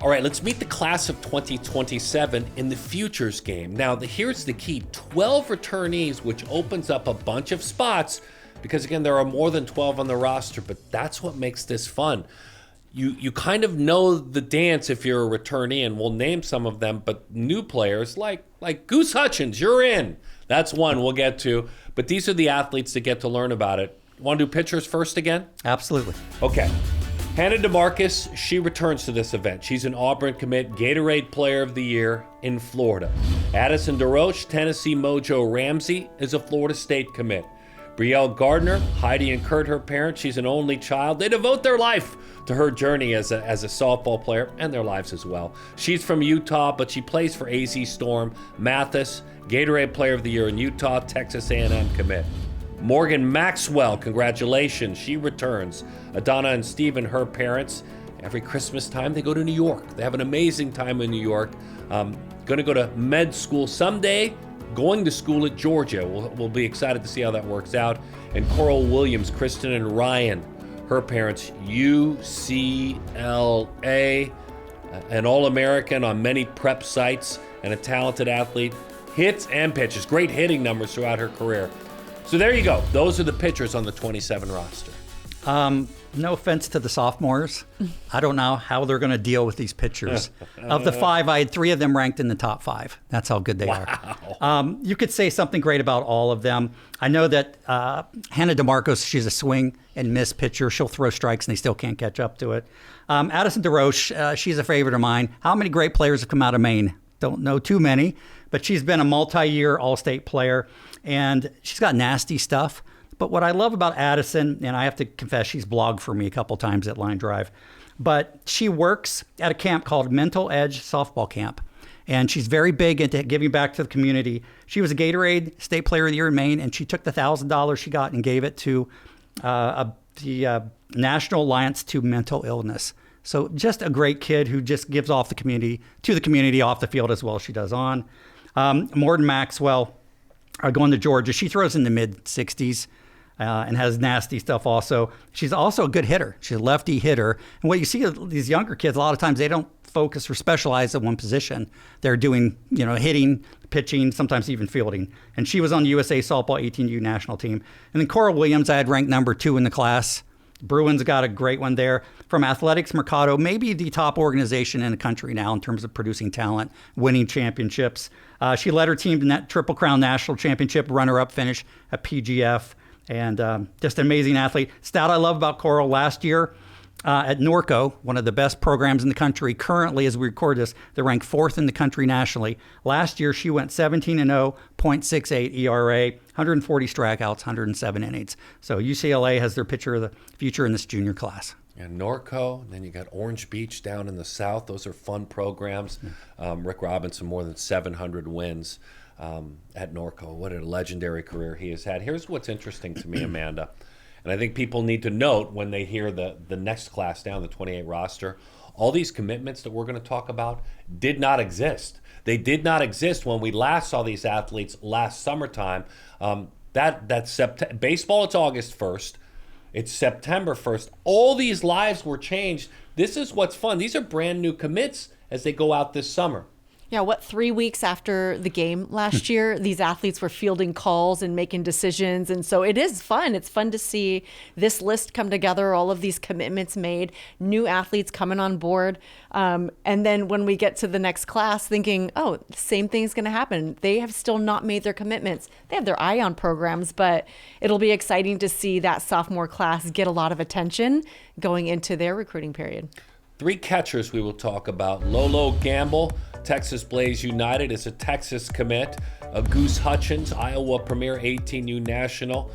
Speaker 1: All right, let's meet the class of 2027 in the Futures game. Now, here's the key. 12 returnees, which opens up a bunch of spots because, again, there are more than 12 on the roster, but that's what makes this fun. You kind of know the dance if you're a returnee, and we'll name some of them, but new players like Goose Hutchins, you're in. That's one we'll get to, but these are the athletes that get to learn about it. Want to do pitchers first again?
Speaker 2: Absolutely.
Speaker 1: Okay. Hannah DeMarcus, she returns to this event. She's an Auburn commit, Gatorade Player of the Year in Florida. Addison DeRoche, Tennessee Mojo Ramsey is a Florida State commit. Brielle Gardner, Heidi and Kurt, her parents, she's an only child. They devote their life to her journey as a softball player and their lives as well. She's from Utah, but she plays for AZ Storm. Mathis, Gatorade Player of the Year in Utah, Texas A&M commit. Morgan Maxwell, congratulations, she returns. Adana and Steven, her parents, every Christmas time they go to New York. They have an amazing time in New York. Gonna go to med school someday, going to school at Georgia. We'll be excited to see how that works out. And Coral Williams, Kristen and Ryan, her parents, UCLA, an All-American on many prep sites and a talented athlete, hits and pitches, great hitting numbers throughout her career. So there you go. Those are the pitchers on the 27 roster.
Speaker 2: No offense to the sophomores. I don't know how they're going to deal with these pitchers. Of the five, I had three of them ranked in the top five. That's how good they are. You could say something great about all of them. I know that Hannah DeMarcus, she's a swing and miss pitcher. She'll throw strikes and they still can't catch up to it. Addison DeRoche, she's a favorite of mine. How many great players have come out of Maine? Don't know too many, but she's been a multi-year All-State player, and she's got nasty stuff. But what I love about Addison, and I have to confess, she's blogged for me a couple times at Line Drive, but she works at a camp called Mental Edge Softball Camp, and she's very big into giving back to the community. She was a Gatorade State Player of the Year in Maine, and she took the $1,000 she got and gave it to the National Alliance to Mental Illness. So just a great kid who just gives off the community to the community off the field as well as she does on. Morgan Maxwell, going to Georgia. She throws in the mid-60s and has nasty stuff also. She's also a good hitter. She's a lefty hitter. And what you see of these younger kids, a lot of times they don't focus or specialize in one position. They're doing, hitting, pitching, sometimes even fielding. And she was on the USA Softball 18U national team. And then Coral Williams, I had ranked number 2 in the class. Bruins got a great one there. From Athletics Mercado, maybe the top organization in the country now in terms of producing talent, winning championships. She led her team to Triple Crown National Championship runner-up finish at PGF. and just an amazing athlete. Stat I love about Coral last year at Norco, one of the best programs in the country. Currently, as we record this, they're ranked 4th in the country nationally. Last year, she went 17-0, 0.68 ERA, 140 strikeouts, 107 innings. So UCLA has their pitcher of the future in this junior class.
Speaker 1: And Norco, and then you got Orange Beach down in the south. Those are fun programs. Rick Robinson, more than 700 wins at Norco. What a legendary career he has had. Here's what's interesting to me, Amanda, and I think people need to note when they hear the next class down, the 28 roster, all these commitments that we're going to talk about did not exist. They did not exist when we last saw these athletes last summertime. Baseball, it's August 1st. It's September 1st. All these lives were changed. This is what's fun. These are brand new commits as they go out this summer.
Speaker 3: Yeah, 3 weeks after the game last year, these athletes were fielding calls and making decisions. And so it is fun. It's fun to see this list come together, all of these commitments made, new athletes coming on board. And then when we get to the next class thinking, oh, the same thing's going to happen. They have still not made their commitments. They have their eye on programs, but it'll be exciting to see that sophomore class get a lot of attention going into their recruiting period.
Speaker 1: 3 catchers we will talk about. Lolo Gamble, Texas Blaze United, is a Texas commit. Goose Hutchins, Iowa Premier 18U National.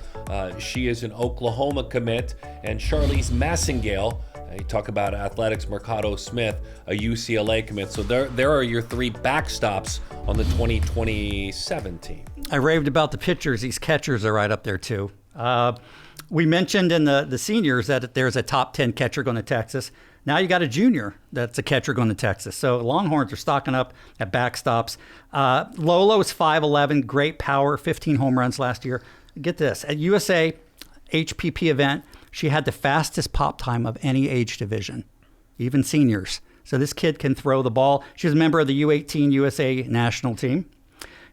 Speaker 1: She is an Oklahoma commit. And Charlize Massengale, you talk about athletics, Mercado Smith, a UCLA commit. So there are your 3 backstops on the 2027 team.
Speaker 2: I raved about the pitchers. These catchers are right up there, too. We mentioned in the seniors that there's a top 10 catcher going to Texas. Now you got a junior that's a catcher going to Texas. So Longhorns are stocking up at backstops. Lolo is 5'11", great power, 15 home runs last year. Get this, at USA HPP event, she had the fastest pop time of any age division, even seniors. So this kid can throw the ball. She's a member of the U18 USA national team.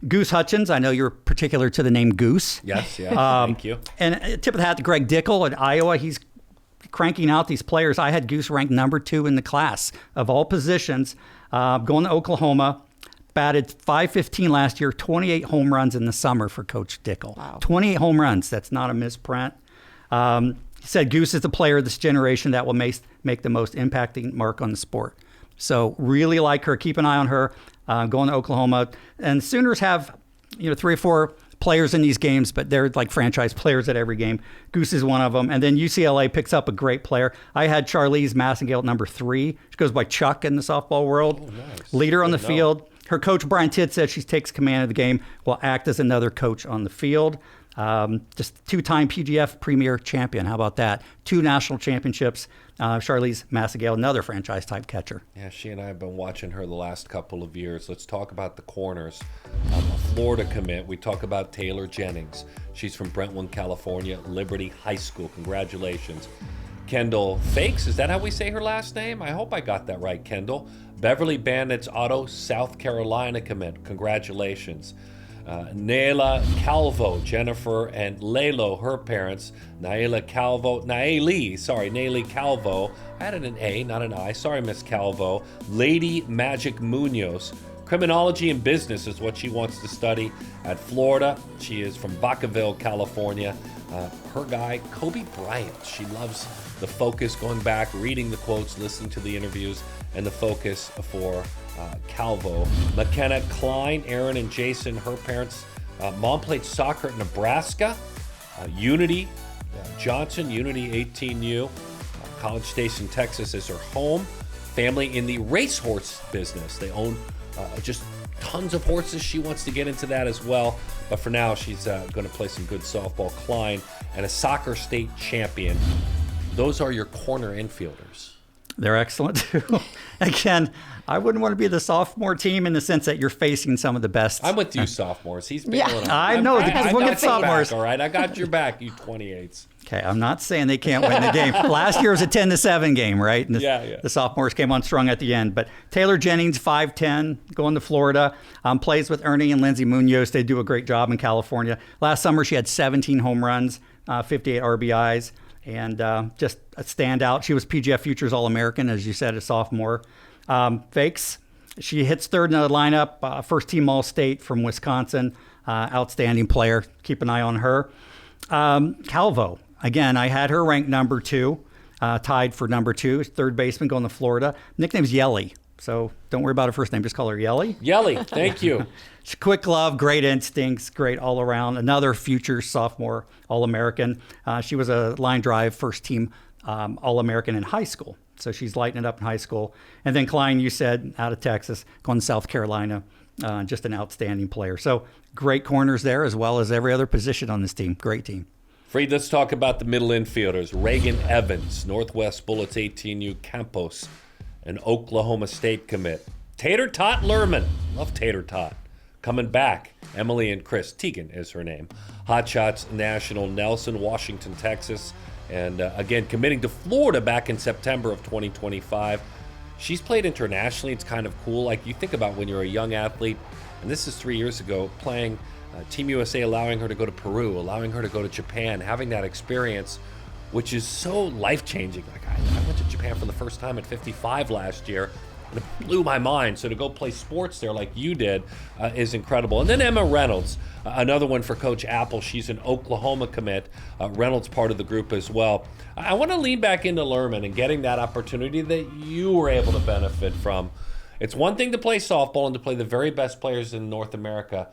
Speaker 2: Goose Hutchins, I know you're particular to the name Goose.
Speaker 1: Yes, thank you.
Speaker 2: And tip of the hat to Greg Dickel at Iowa. He's cranking out these players. I had Goose ranked number 2 in the class of all positions. Going to Oklahoma, batted .515 last year, 28 home runs in the summer for Coach Dickel.
Speaker 3: Wow.
Speaker 2: 28 home runs. That's not a misprint. He said Goose is the player of this generation that will make the most impacting mark on the sport. So really like her. Keep an eye on her. Going to Oklahoma. And Sooners have 3 or 4 players in these games, but they're like franchise players at every game. Goose is one of them. And then UCLA picks up a great player. I had Charlize Massengale number 3. She goes by Chuck in the softball world.
Speaker 1: Oh, nice.
Speaker 2: Leader on the field. Her coach, Brian Tidd, says she takes command of the game, will act as another coach on the field. Just 2-time PGF Premier Champion. How about that? 2 national championships. Charlize Massengale, another franchise-type catcher.
Speaker 1: Yeah, she and I have been watching her the last couple of years. Let's talk about the corners. A Florida commit. We talk about Taylor Jennings. She's from Brentwood, California, Liberty High School. Congratulations. Kendall Fakes, is that how we say her last name? I hope I got that right, Kendall. Beverly Bandits Auto, South Carolina commit. Congratulations. Naila Calvo, Jennifer and Lalo, her parents. Naili Calvo. I had an A, not an I. Sorry, Miss Calvo. Lady Magic Munoz. Criminology and business is what she wants to study at Florida. She is from Vacaville, California. Her guy, Kobe Bryant. She loves the focus, going back, reading the quotes, listening to the interviews, and the focus for Calvo. McKenna Klein, Aaron and Jason, her parents. Mom played soccer at Nebraska. Unity Johnson, Unity 18U. College Station, Texas is her home. Family in the racehorse business. They own just tons of horses. She wants to get into that as well. But for now, she's going to play some good softball. Klein, and a soccer state champion. Those are your corner infielders.
Speaker 2: They're excellent, too. Again, I wouldn't want to be the sophomore team in the sense that you're facing some of the best.
Speaker 1: I'm with you, sophomores. He's bailing on.
Speaker 2: I know. We'll get sophomores.
Speaker 1: Back, all right, I got your back, you 28s.
Speaker 2: Okay, I'm not saying they can't win the game. Last year was a 10-7 game, right? And the sophomores came on strong at the end. But Taylor Jennings, 5'10", going to Florida, plays with Ernie and Lindsay Munoz. They do a great job in California. Last summer, she had 17 home runs, 58 RBIs, and just a standout. She was PGF Futures All-American, as you said, a sophomore. Fakes, she hits third in the lineup, first-team All-State from Wisconsin. Outstanding player. Keep an eye on her. Calvo. Again, I had her ranked number 2, tied for number 2, third baseman going to Florida. Nickname's Yelly. So don't worry about her first name. Just call her Yelly.
Speaker 1: Yelly, thank you.
Speaker 2: She's quick glove, great instincts, great all around. Another future sophomore All-American. She was a line drive first team All-American in high school. So she's lighting it up in high school. And then Klein, you said, out of Texas, going to South Carolina. Just an outstanding player. So great corners there, as well as every other position on this team. Great team.
Speaker 1: Freed, let's talk about the middle infielders. Reagan Evans, Northwest Bullets 18U Campos, an Oklahoma State commit. Tater Tot Lerman, love Tater Tot, coming back. Emily and Chris, Tegan is her name. Hot Shots National, Nelson, Washington, Texas, and again, committing to Florida back in September of 2025. She's played internationally. It's kind of cool. Like, you think about when you're a young athlete, and this is 3 years ago, playing Team USA, allowing her to go to Peru, allowing her to go to Japan, having that experience, which is so life-changing. Like, I went to Japan for the first time at 55 last year, and it blew my mind. So to go play sports there like you did is incredible. And then Emma Reynolds, another one for Coach Apple. She's an Oklahoma commit. Reynolds part of the group as well. I want to lean back into Lerman and getting that opportunity that you were able to benefit from. It's one thing to play softball and to play the very best players in North America,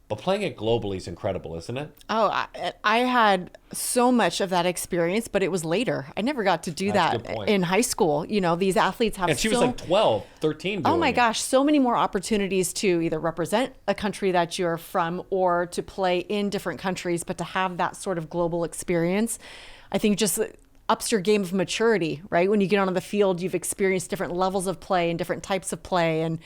Speaker 1: but playing it globally is incredible, isn't it?
Speaker 3: Oh, I had so much of that experience, but it was later. I never got to do that in high school. You know, these athletes have
Speaker 1: And she was like 12, 13 doing
Speaker 3: Oh my
Speaker 1: it.
Speaker 3: gosh, so many more opportunities to either represent a country that you're from or to play in different countries, but to have that sort of global experience, I think just ups your game of maturity, right? When you get onto the field, you've experienced different levels of play and different types of play, and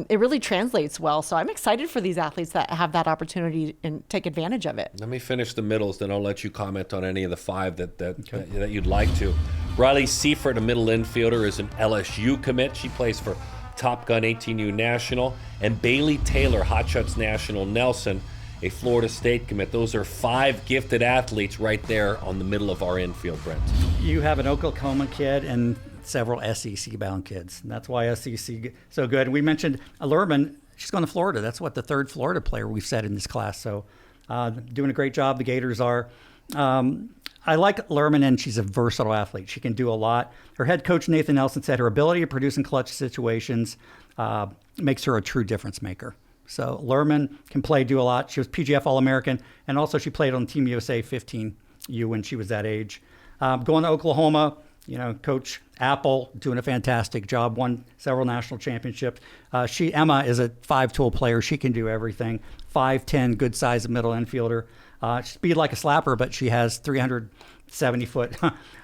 Speaker 3: it really translates well. So I'm excited for these athletes that have that opportunity and take advantage of it.
Speaker 1: Let me finish the middles, then I'll let you comment on any of the 5 that you'd like to. Riley Seifert, a middle infielder, is an LSU commit. She plays for Top Gun 18U National. And Bailey Taylor, Hot Shots National Nelson, a Florida State commit. Those are 5 gifted athletes right there on the middle of our infield, Brentt.
Speaker 2: You have an Oklahoma kid and several SEC-bound kids. And that's why SEC so good. And we mentioned Lerman. She's going to Florida. That's what the third Florida player we've said in this class. So doing a great job. The Gators are. I like Lerman, and she's a versatile athlete. She can do a lot. Her head coach, Nathan Nelson, said her ability to produce in clutch situations makes her a true difference maker. So Lerman can play, do a lot. She was PGF All-American, and also she played on Team USA 15U when she was that age. Going to Oklahoma, Coach Apple doing a fantastic job, won several national championships. Emma is a 5-tool player. She can do everything. 5'10", good size middle infielder. Speed like a slapper, but she has 370 foot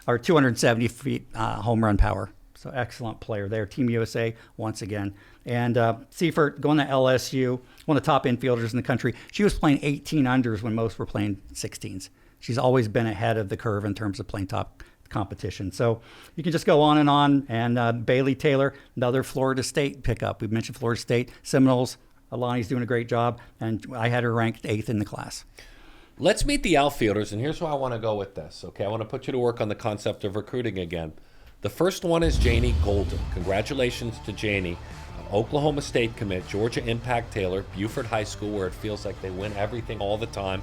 Speaker 2: or 270 feet home run power. So excellent player there. Team USA once again. And Seifert going to LSU, one of the top infielders in the country. She was playing 18 unders when most were playing 16s. She's always been ahead of the curve in terms of playing top competition. So you can just go on. And Bailey Taylor, another Florida State pickup. We mentioned Florida State, Seminoles. Alani's doing a great job, and I had her ranked 8th in the class.
Speaker 1: Let's meet the outfielders, and here's where I want to go with this. Okay, I want to put you to work on the concept of recruiting again. The first one is Janie Golden. Congratulations to Janie. Oklahoma State commit, Georgia Impact Taylor, Buford High School, where it feels like they win everything all the time.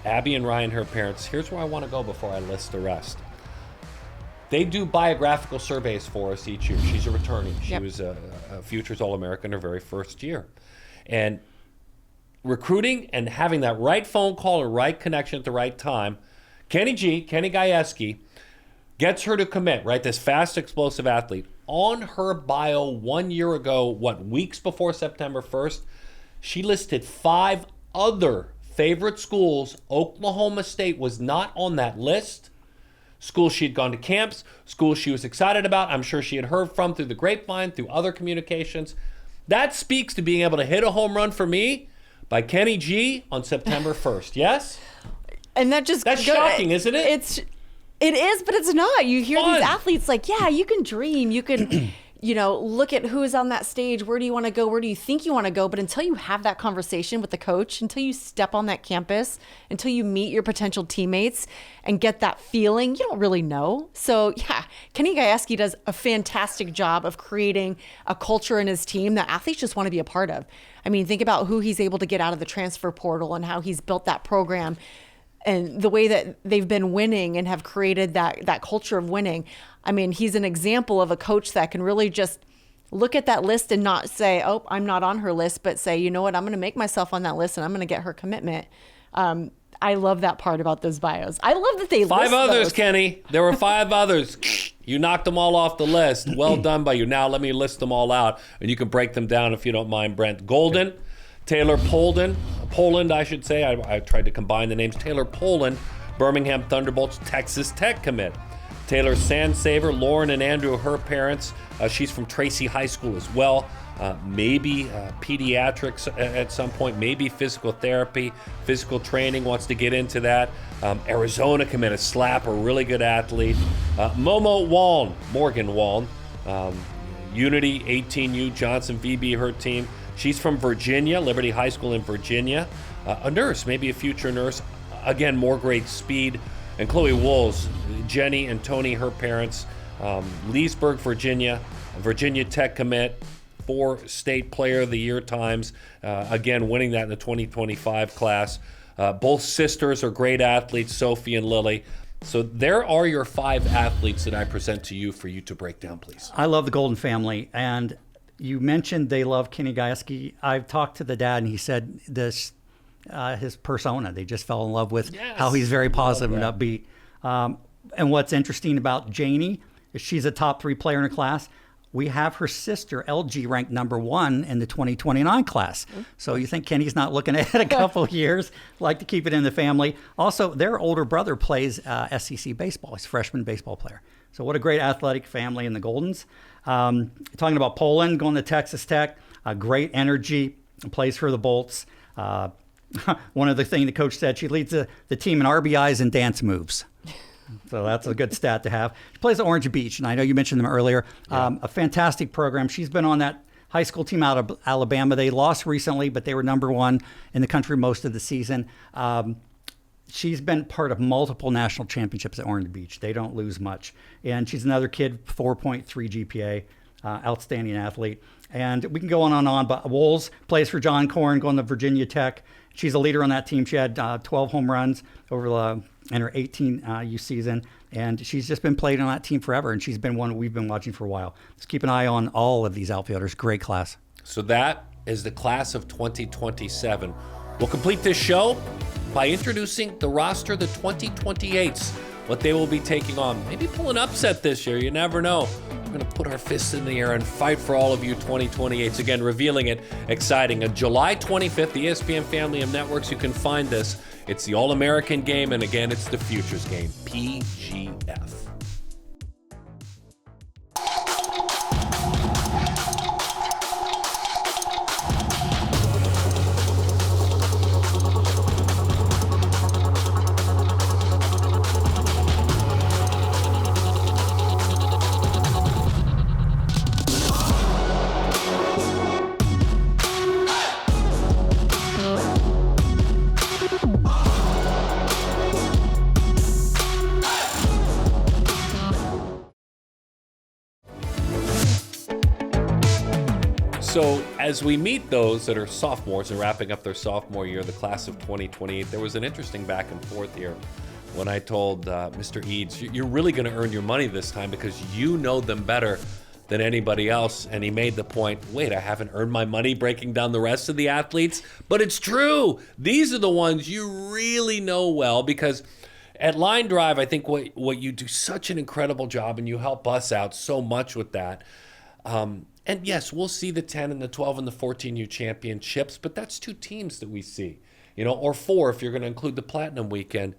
Speaker 1: Abby and Ryan, her parents. Here's where I want to go before I list the rest. They do biographical surveys for us each year. She's a returnee. She was a Futures All-American her very first year. And recruiting and having that right phone call or right connection at the right time, Kenny Gajewski, gets her to commit, right? This fast, explosive athlete. On her bio 1 year ago, weeks before September 1st, she listed 5 other favorite schools. Oklahoma State was not on that list. Schools she had gone to camps, schools she was excited about, I'm sure she had heard from through the grapevine, through other communications. That speaks to being able to hit a home run for me by Kenny G on September 1st, yes?
Speaker 3: And that's
Speaker 1: shocking, isn't it?
Speaker 3: It is, but it's not. You hear
Speaker 1: Fun.
Speaker 3: these athletes like, yeah, you can dream. You can, look at who is on that stage. Where do you want to go? Where do you think you want to go? But until you have that conversation with the coach, until you step on that campus, until you meet your potential teammates and get that feeling, you don't really know. So, yeah, Kenny Gajewski does a fantastic job of creating a culture in his team that athletes just want to be a part of. I mean, think about who he's able to get out of the transfer portal and how he's built that program. and the way that they've been winning and have created that culture of winning. I mean, he's an example of a coach that can really just look at that list and not say, oh, I'm not on her list, but say, you know what, I'm going to make myself on that list and I'm going to get her commitment. I love that part about those bios. I love that they list
Speaker 1: 5 others,
Speaker 3: those.
Speaker 1: Kenny. There were 5 others. You knocked them all off the list. Well done by you. Now let me list them all out, and you can break them down if you don't mind, Brentt. Golden, Taylor Poland, I should say. I tried to combine the names. Taylor Poland, Birmingham Thunderbolts, Texas Tech commit. Taylor Sandsaver, Lauren and Andrew, her parents. She's from Tracy High School as well. Maybe pediatrics at some point, maybe physical therapy, physical training, wants to get into that. Arizona commit, a slapper, really good athlete. Momo Waln, Morgan Waln, Unity 18U, Johnson VB, her team. She's from Virginia, Liberty High School in Virginia. A nurse, maybe a future nurse. Again, more great speed. And Chloe Wools, Jenny and Tony, her parents. Leesburg, Virginia, Virginia Tech commit. 4 State Player of the Year times, again, winning that in the 2025 class. Both sisters are great athletes, Sophie and Lily. So there are your 5 athletes that I present to you for you to break down, please.
Speaker 2: I love the Golden family. And you mentioned they love Kenny Gajewski. I've talked to the dad, and he said this, his persona, they just fell in love with how he's very positive and upbeat. And what's interesting about Janie is she's a top 3 player in her class. We have her sister, LG, ranked number 1 in the 2029 class. So you think Kenny's not looking ahead a couple of years, like to keep it in the family. Also, their older brother plays SEC baseball. He's a freshman baseball player. So what a great athletic family in the Goldens. Talking about Poland, going to Texas Tech, great energy, plays for the Bolts. One of the things the coach said, she leads the team in RBIs and dance moves. So that's a good stat to have. She plays at Orange Beach, and I know you mentioned them earlier. A fantastic program. She's been on that high school team out of Alabama. They lost recently, but they were number 1 in the country most of the season. She's been part of multiple national championships at Orange Beach. They don't lose much. And she's another kid, 4.3 GPA, outstanding athlete. And we can go on and on, but Wolves plays for John Corn, going to Virginia Tech. She's a leader on that team. She had 12 home runs in her 18U season, and she's just been playing on that team forever, and she's been one we've been watching for a while. Let's keep an eye on all of these outfielders. Great class.
Speaker 1: So that is the class of 2027. We'll complete this show by introducing the roster, the 2028s, what they will be taking on. Maybe pull an upset this year. You never know. We're going to put our fists in the air and fight for all of you 2028s. Again, revealing it, exciting. On July 25th, the ESPN family of networks, you can find this. It's the All-American game, and again, it's the Futures game, PGF. So as we meet those that are sophomores and wrapping up their sophomore year, the class of 2028, there was an interesting back and forth here when I told Mr. Eads, you're really going to earn your money this time because you know them better than anybody else. And he made the point, wait, I haven't earned my money breaking down the rest of the athletes? But it's true. These are the ones you really know well, because at Line Drive, I think what you do such an incredible job, and you help us out so much with that. And yes, we'll see the 10 and the 12 and the 14U championships, but that's 2 teams that we see, or 4 if you're going to include the Platinum Weekend.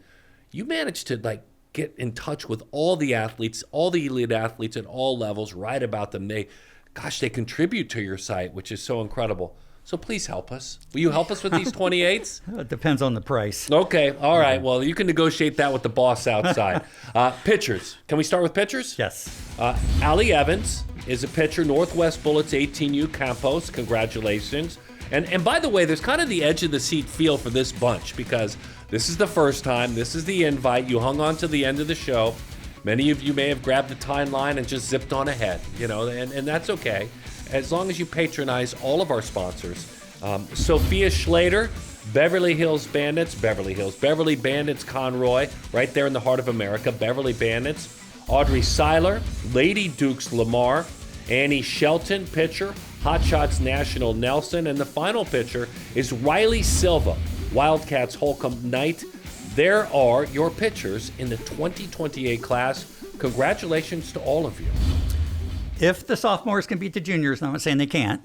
Speaker 1: You managed to get in touch with all the athletes, all the elite athletes at all levels, write about them. They contribute to your site, which is so incredible. So please help us. Will you help us with these 28s?
Speaker 2: It depends on the price.
Speaker 1: Okay. All right. Well, you can negotiate that with the boss outside. Pitchers. Can we start with pitchers?
Speaker 2: Yes.
Speaker 1: Allie Evans is a pitcher, Northwest Bullets 18U Campos. Congratulations. And by the way, there's kind of the edge of the seat feel for this bunch, because this is the first time, this is the invite. You hung on to the end of the show. Many of you may have grabbed the timeline and just zipped on ahead, and that's okay, as long as you patronize all of our sponsors. Sophia Schlater, Beverly Hills Bandits, Beverly Bandits Conroy, right there in the heart of America, Beverly Bandits. Audrey Seiler, Lady Dukes Lamar, Annie Shelton, pitcher, Hot Shots National Nelson, and the final pitcher is Riley Silva, Wildcats Holcomb Knight. There are your pitchers in the 2028 class. Congratulations to all of you.
Speaker 2: If the sophomores can beat the juniors, I'm not saying they can't,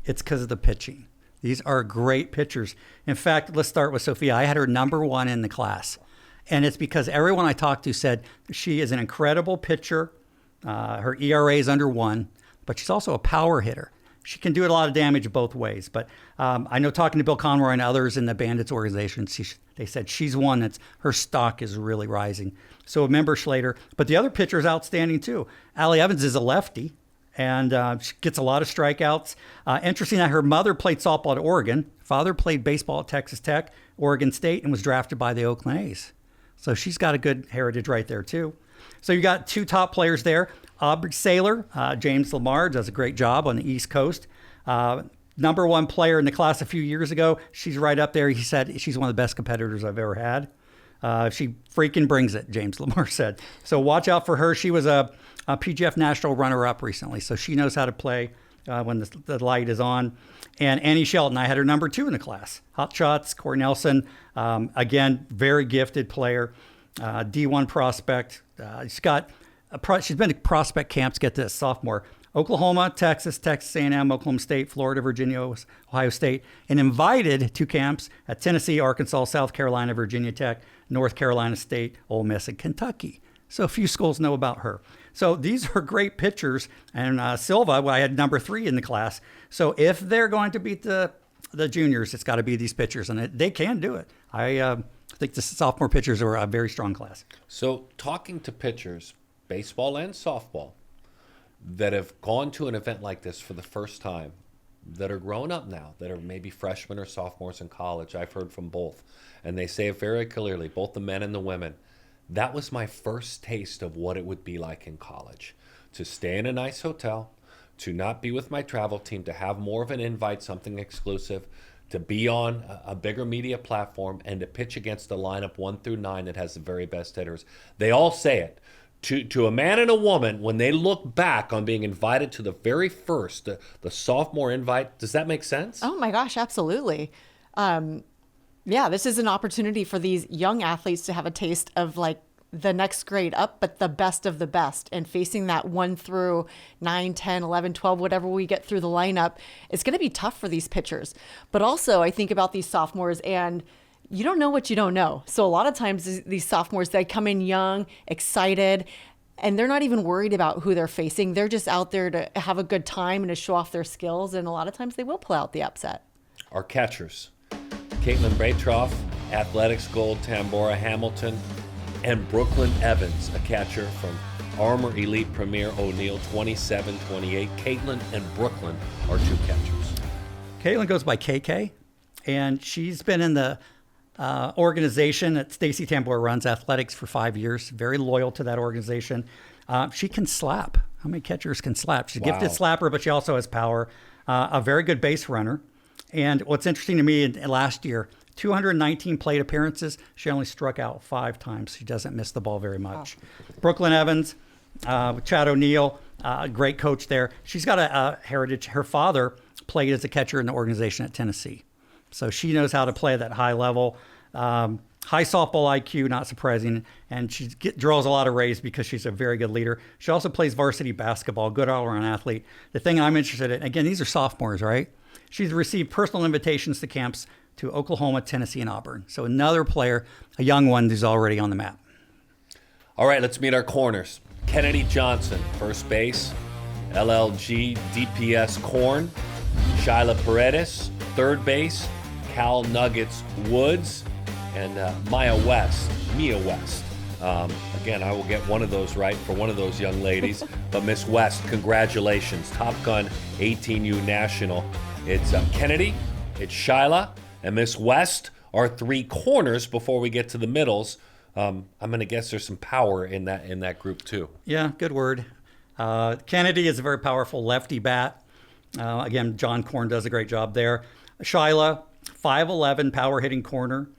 Speaker 2: it's because of the pitching. These are great pitchers. In fact, let's start with Sophia. I had her number 1 in the class. And it's because everyone I talked to said she is an incredible pitcher. Her ERA is under 1, but she's also a power hitter. She can do a lot of damage both ways. But I know talking to Bill Conroy and others in the Bandits organization, they said she's one that's, her stock is really rising. So remember Schlater. But the other pitcher is outstanding too. Allie Evans is a lefty, and she gets a lot of strikeouts. Interesting that her mother played softball at Oregon. Father played baseball at Texas Tech, Oregon State, and was drafted by the Oakland A's. So she's got a good heritage right there too. So you got 2 top players there. Aubrey Saylor, James Lamar does a great job on the East Coast. Number 1 player in the class a few years ago. She's right up there. He said she's one of the best competitors I've ever had. She freaking brings it, James Lamar said. So watch out for her. She was a PGF National runner-up recently, so she knows how to play when the light is on. And Annie Shelton, I had her number 2 in the class. Hot Shots, Corey Nelson, again, very gifted player, D1 prospect. She's been to prospect camps, get this, sophomore. Oklahoma, Texas, Texas A&M, Oklahoma State, Florida, Virginia, Ohio State, and invited to camps at Tennessee, Arkansas, South Carolina, Virginia Tech, North Carolina State, Ole Miss, and Kentucky. So a few schools know about her. So these are great pitchers. And Silva, I had number 3 in the class. So if they're going to beat the juniors, it's got to be these pitchers, and they can do it. I think the sophomore pitchers are a very strong class.
Speaker 1: So talking to pitchers, baseball and softball, that have gone to an event like this for the first time, that are grown up now, that are maybe freshmen or sophomores in college. I've heard from both, and they say it very clearly, both the men and the women. That was my first taste of what it would be like in college, to stay in a nice hotel, to not be with my travel team, to have more of an invite, something exclusive, to be on a bigger media platform, and to pitch against a lineup 1 through 9 that has the very best hitters. They all say it. To a man and a woman, when they look back on being invited to the very first, the sophomore invite, does that make sense?
Speaker 3: Oh my gosh, absolutely. Yeah, this is an opportunity for these young athletes to have a taste of like the next grade up, but the best of the best. And facing that 1 through 9, 10, 11, 12, whatever we get through the lineup, it's going to be tough for these pitchers. But also I think about these sophomores, and you don't know what you don't know. So a lot of times these sophomores, they come in young, excited, and they're not even worried about who they're facing. They're just out there to have a good time and to show off their skills. And a lot of times they will pull out the upset.
Speaker 1: Our catchers, Caitlin Braytroff, Athletics Gold, Tambora Hamilton, and Brooklyn Evans, a catcher from Armor Elite Premier O'Neill, 27-28. Caitlin and Brooklyn are 2 catchers.
Speaker 2: Caitlin goes by KK, and she's been in the organization that Stacy Tambora runs, athletics, for 5 years. Very loyal to that organization. She can slap. How many catchers can slap? She's a gifted slapper, but she also has power. A very good base runner. And what's interesting to me, last year, 219 plate appearances. She only struck out 5 times. She doesn't miss the ball very much. Oh. Brooklyn Evans, Chad O'Neill, great coach there. She's got a heritage. Her father played as a catcher in the organization at Tennessee. So she knows how to play at that high level. High softball IQ, not surprising. And she draws a lot of rays because she's a very good leader. She also plays varsity basketball, good all-around athlete. The thing I'm interested in, again, these are sophomores, right? She's received personal invitations to camps to Oklahoma, Tennessee, and Auburn. So another player, a young one who's already on the map.
Speaker 1: All right, let's meet our corners. Kennedy Johnson, first base. LLG DPS Corn. Shyla Paredes, third base. Cal Nuggets Woods. And Mia West. Again, I will get one of those right for one of those young ladies. But Miss West, congratulations. Top Gun 18U National. It's Kennedy, it's Shyla, and Miss West are 3 corners before we get to the middles. I'm going to guess there's some power in that group too.
Speaker 2: Yeah, good word. Kennedy is a very powerful lefty bat. Again, John Korn does a great job there. Shyla, 5'11", power hitting corner.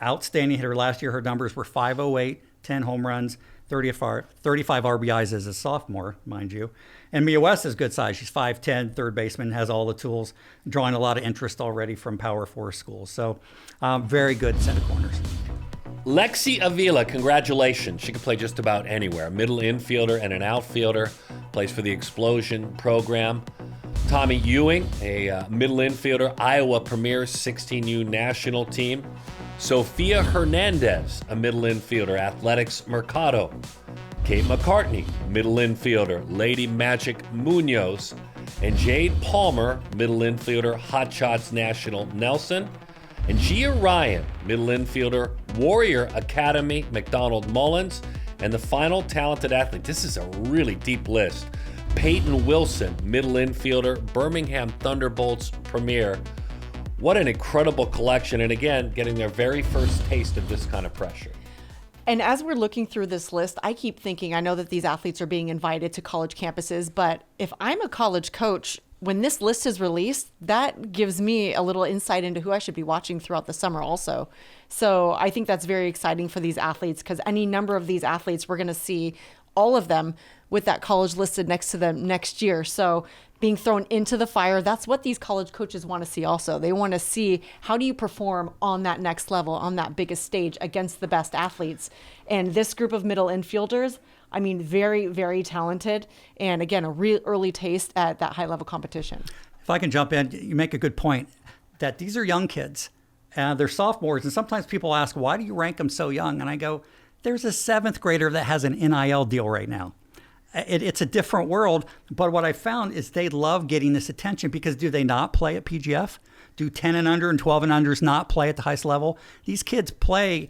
Speaker 2: Outstanding hitter. Last year, her numbers were 508, 10 home runs, 35 RBIs as a sophomore, mind you. And Mia West is good size. She's 5'10", third baseman, has all the tools, drawing a lot of interest already from Power 4 schools. So very good set of corners.
Speaker 1: Lexi Avila, congratulations. She can play just about anywhere. Middle infielder and an outfielder. Plays for the Explosion program. Tommy Ewing, a middle infielder, Iowa Premier 16U national team. Sophia Hernandez, a middle infielder, Athletics Mercado. Kate McCartney, middle infielder, Lady Magic Munoz. And Jade Palmer, middle infielder, Hot Shots National Nelson. And Gia Ryan, middle infielder, Warrior Academy, McDonald Mullins. And the final talented athlete, this is a really deep list, Peyton Wilson, middle infielder, Birmingham Thunderbolts Premier. What an incredible collection. And again, getting their very first taste of this kind of pressure.
Speaker 3: And as we're looking through this list, I keep thinking, I know that these athletes are being invited to college campuses, but if I'm a college coach, when this list is released, that gives me a little insight into who I should be watching throughout the summer also. So I think that's very exciting for these athletes, because any number of these athletes, we're going to see all of them with that college listed next to them next year. So being thrown into the fire, that's what these college coaches want to see also. They want to see, how do you perform on that next level, on that biggest stage against the best athletes? And this group of middle infielders, I mean, very, very talented. And again, a real early taste at that high level competition.
Speaker 2: If I can jump in, you make a good point that these are young kids. They're sophomores. And sometimes people ask, why do you rank them so young? And I go, there's a 7th grader that has an NIL deal right now. It's a different world, but what I found is they love getting this attention, because do they not play at PGF? Do 10 and under and 12 and unders not play at the highest level? These kids play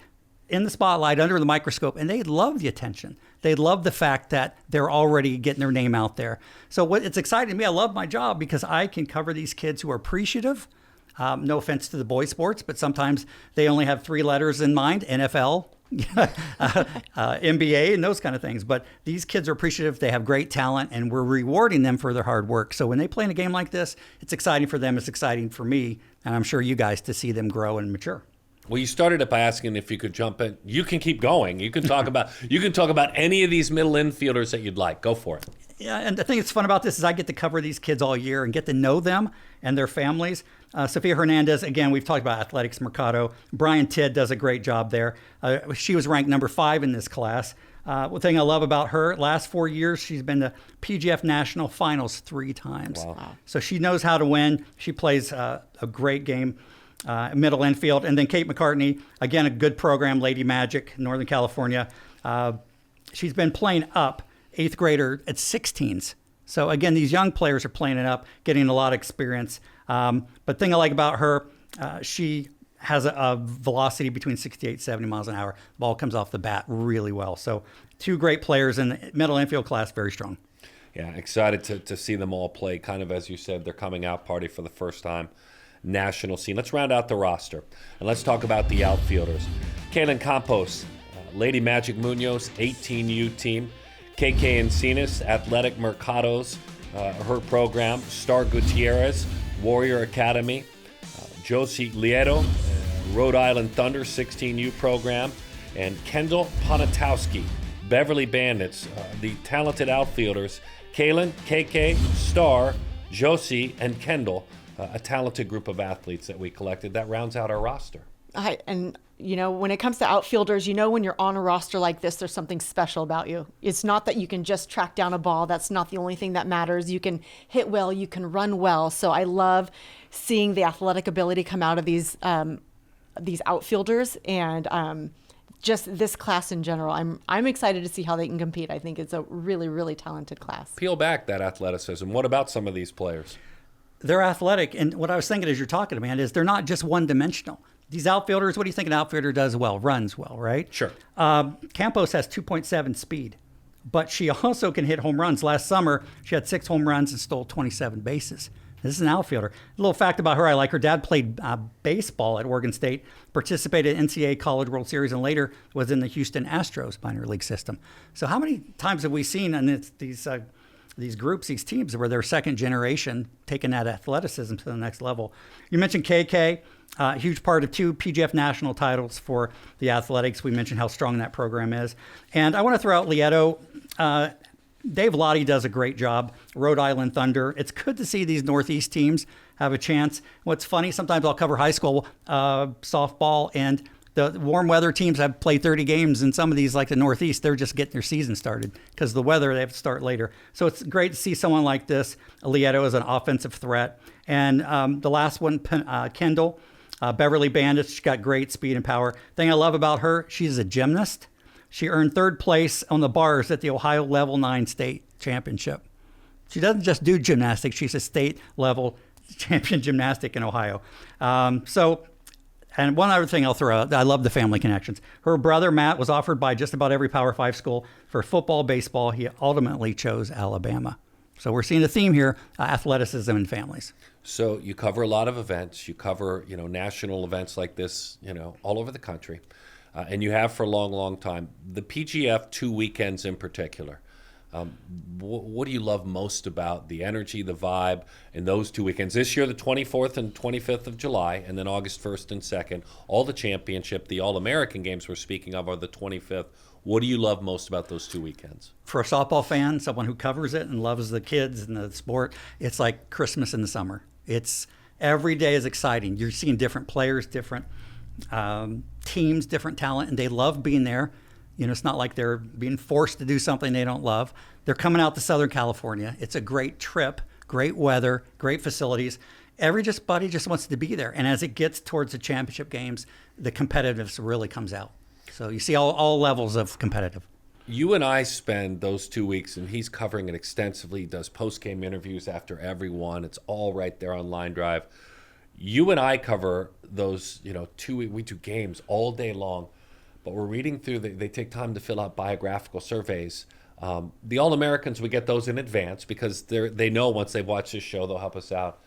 Speaker 2: in the spotlight, under the microscope, and they love the attention. They love the fact that they're already getting their name out there. So it's exciting to me. I love my job because I can cover these kids who are appreciative. No offense to the boys' sports, but sometimes they only have 3 letters in mind: NFL, NBA, and those kind of things. But these kids are appreciative. They have great talent, and we're rewarding them for their hard work. So when they play in a game like this, it's exciting for them. It's exciting for me, and I'm sure you guys, to see them grow and mature.
Speaker 1: Well, you started it by asking if you could jump in. You can keep going. You can talk about any of these middle infielders that you'd like. Go for it.
Speaker 2: Yeah, and the thing that's fun about this is I get to cover these kids all year and get to know them and their families. Sophia Hernandez, again, we've talked about Athletics Mercado. Brian Tidd does a great job there. She was ranked number 5 in this class. One thing I love about her, last 4 years, she's been to PGF National Finals 3 times.
Speaker 1: Wow.
Speaker 2: So she knows how to win. She plays a great game, middle infield. And then Kate McCartney, again, a good program, Lady Magic, Northern California. She's been playing up, 8th grader at 16s. So again, these young players are playing it up, getting a lot of experience. But the thing I like about her, she has a velocity between 68 70 miles an hour. Ball comes off the bat really well. So 2 great players in the middle infield class, very strong.
Speaker 1: Yeah, excited to see them all play. Kind of, as you said, their coming out party for the first time, national scene. Let's round out the roster, and let's talk about the outfielders. Kaylin Campos, Lady Magic Munoz, 18U team. KK Encinas, Athletic Mercados, her program. Star Gutierrez, Warrior Academy. Josie Lieto, Rhode Island Thunder, 16U program. And Kendall Ponatowski, Beverly Bandits, the talented outfielders. Kaylin, KK, Star, Josie, and Kendall, a talented group of athletes that we collected. That rounds out our roster.
Speaker 3: And you know, when it comes to outfielders, you know, when you're on a roster like this, there's something special about you. It's not that you can just track down a ball. That's not the only thing that matters. You can hit well, you can run well. So I love seeing the athletic ability come out of these outfielders, and just this class in general. I'm excited to see how they can compete. I think it's a really, really talented class.
Speaker 1: Peel back that athleticism. What about some of these players?
Speaker 2: They're athletic, and what I was thinking as you're talking, man, is they're not just one-dimensional. These outfielders, what do you think an outfielder does well? Runs well, right?
Speaker 1: Sure.
Speaker 2: Campos has 2.7 speed, but she also can hit home runs. Last summer, she had 6 home runs and stole 27 bases. This is an outfielder. A little fact about her, I like her dad played baseball at Oregon State, participated in NCAA College World Series, and later was in the Houston Astros minor league system. So how many times have we seen in these these groups, these teams, where they're second generation, taking that athleticism to the next level. You mentioned KK, huge part of 2 PGF national titles for the athletics. We mentioned how strong that program is. And I want to throw out Lieto. Dave Lottie does a great job. Rhode Island Thunder. It's good to see these Northeast teams have a chance. What's funny, sometimes I'll cover high school softball, and the warm weather teams have played 30 games, and some of these, like the Northeast, they're just getting their season started because of the weather. They have to start later. So it's great to see someone like this. Lieto is an offensive threat. And the last one, Kendall, Beverly Bandits. She's got great speed and power. Thing I love about her, she's a gymnast. She earned 3rd place on the bars at the Ohio Level 9 state championship. She doesn't just do gymnastics. She's a state level champion gymnastic in Ohio. And one other thing I'll throw out, I love the family connections. Her brother, Matt, was offered by just about every Power 5 school for football, baseball. He ultimately chose Alabama. So we're seeing a theme here, athleticism and families.
Speaker 1: So you cover a lot of events. You cover, national events like this, all over the country. And you have for a long, long time. The PGF 2 weekends in particular. What do you love most about the energy, the vibe in those 2 weekends? This year, the 24th and 25th of July, and then August 1st and 2nd. All the championship, the All-American games we're speaking of are the 25th. What do you love most about those 2 weekends?
Speaker 2: For a softball fan, someone who covers it and loves the kids and the sport, it's like Christmas in the summer. It's every day is exciting. You're seeing different players, different teams, different talent, and they love being there. It's not like they're being forced to do something they don't love. They're coming out to Southern California. It's a great trip, great weather, great facilities. Everybody just wants to be there. And as it gets towards the championship games, the competitiveness really comes out. So you see all levels of competitive.
Speaker 1: You and I spend those 2 weeks, and he's covering it extensively. He does post-game interviews after every one. It's all right there on Line Drive. You and I cover those, 2 weeks. We do games all day long. But we're reading through, they take time to fill out biographical surveys. The All-Americans, we get those in advance because they know once they've watched this show, they'll help us out.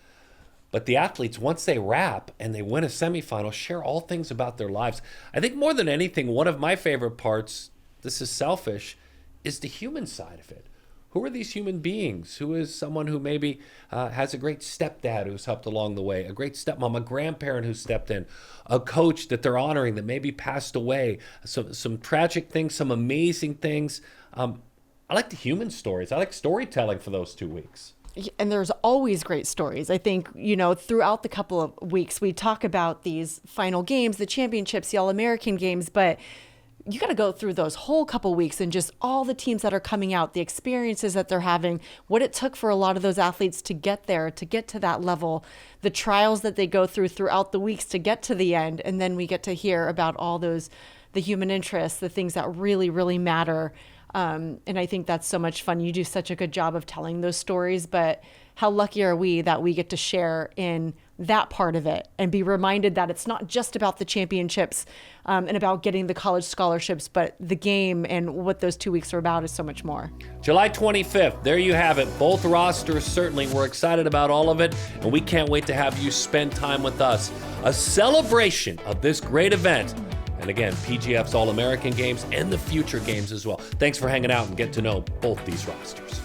Speaker 1: But the athletes, once they wrap and they win a semifinal, share all things about their lives. I think more than anything, one of my favorite parts, this is selfish, is the human side of it. Who are these human beings? Who is someone who maybe has a great stepdad who's helped along the way, a great stepmom, a grandparent who stepped in, a coach that they're honoring that maybe passed away, some tragic things, some amazing things. I like the human stories. I like storytelling for those 2 weeks.
Speaker 3: And there's always great stories. I think, throughout the couple of weeks, we talk about these final games, the championships, the All-American games, but you got to go through those whole couple weeks and just all the teams that are coming out, the experiences that they're having, what it took for a lot of those athletes to get there, to get to that level, the trials that they go through throughout the weeks to get to the end. And then we get to hear about all those, the human interests, the things that really, really matter. And I think that's so much fun. You do such a good job of telling those stories, but how lucky are we that we get to share in that part of it and be reminded that it's not just about the championships and about getting the college scholarships, but the game and what those 2 weeks are about is so much more.
Speaker 1: July 25th, there you have it. Both rosters, certainly. We're excited about all of it, and we can't wait to have you spend time with us. A celebration of this great event. And again, PGF's All-American games and the future games as well. Thanks for hanging out and get to know both these rosters.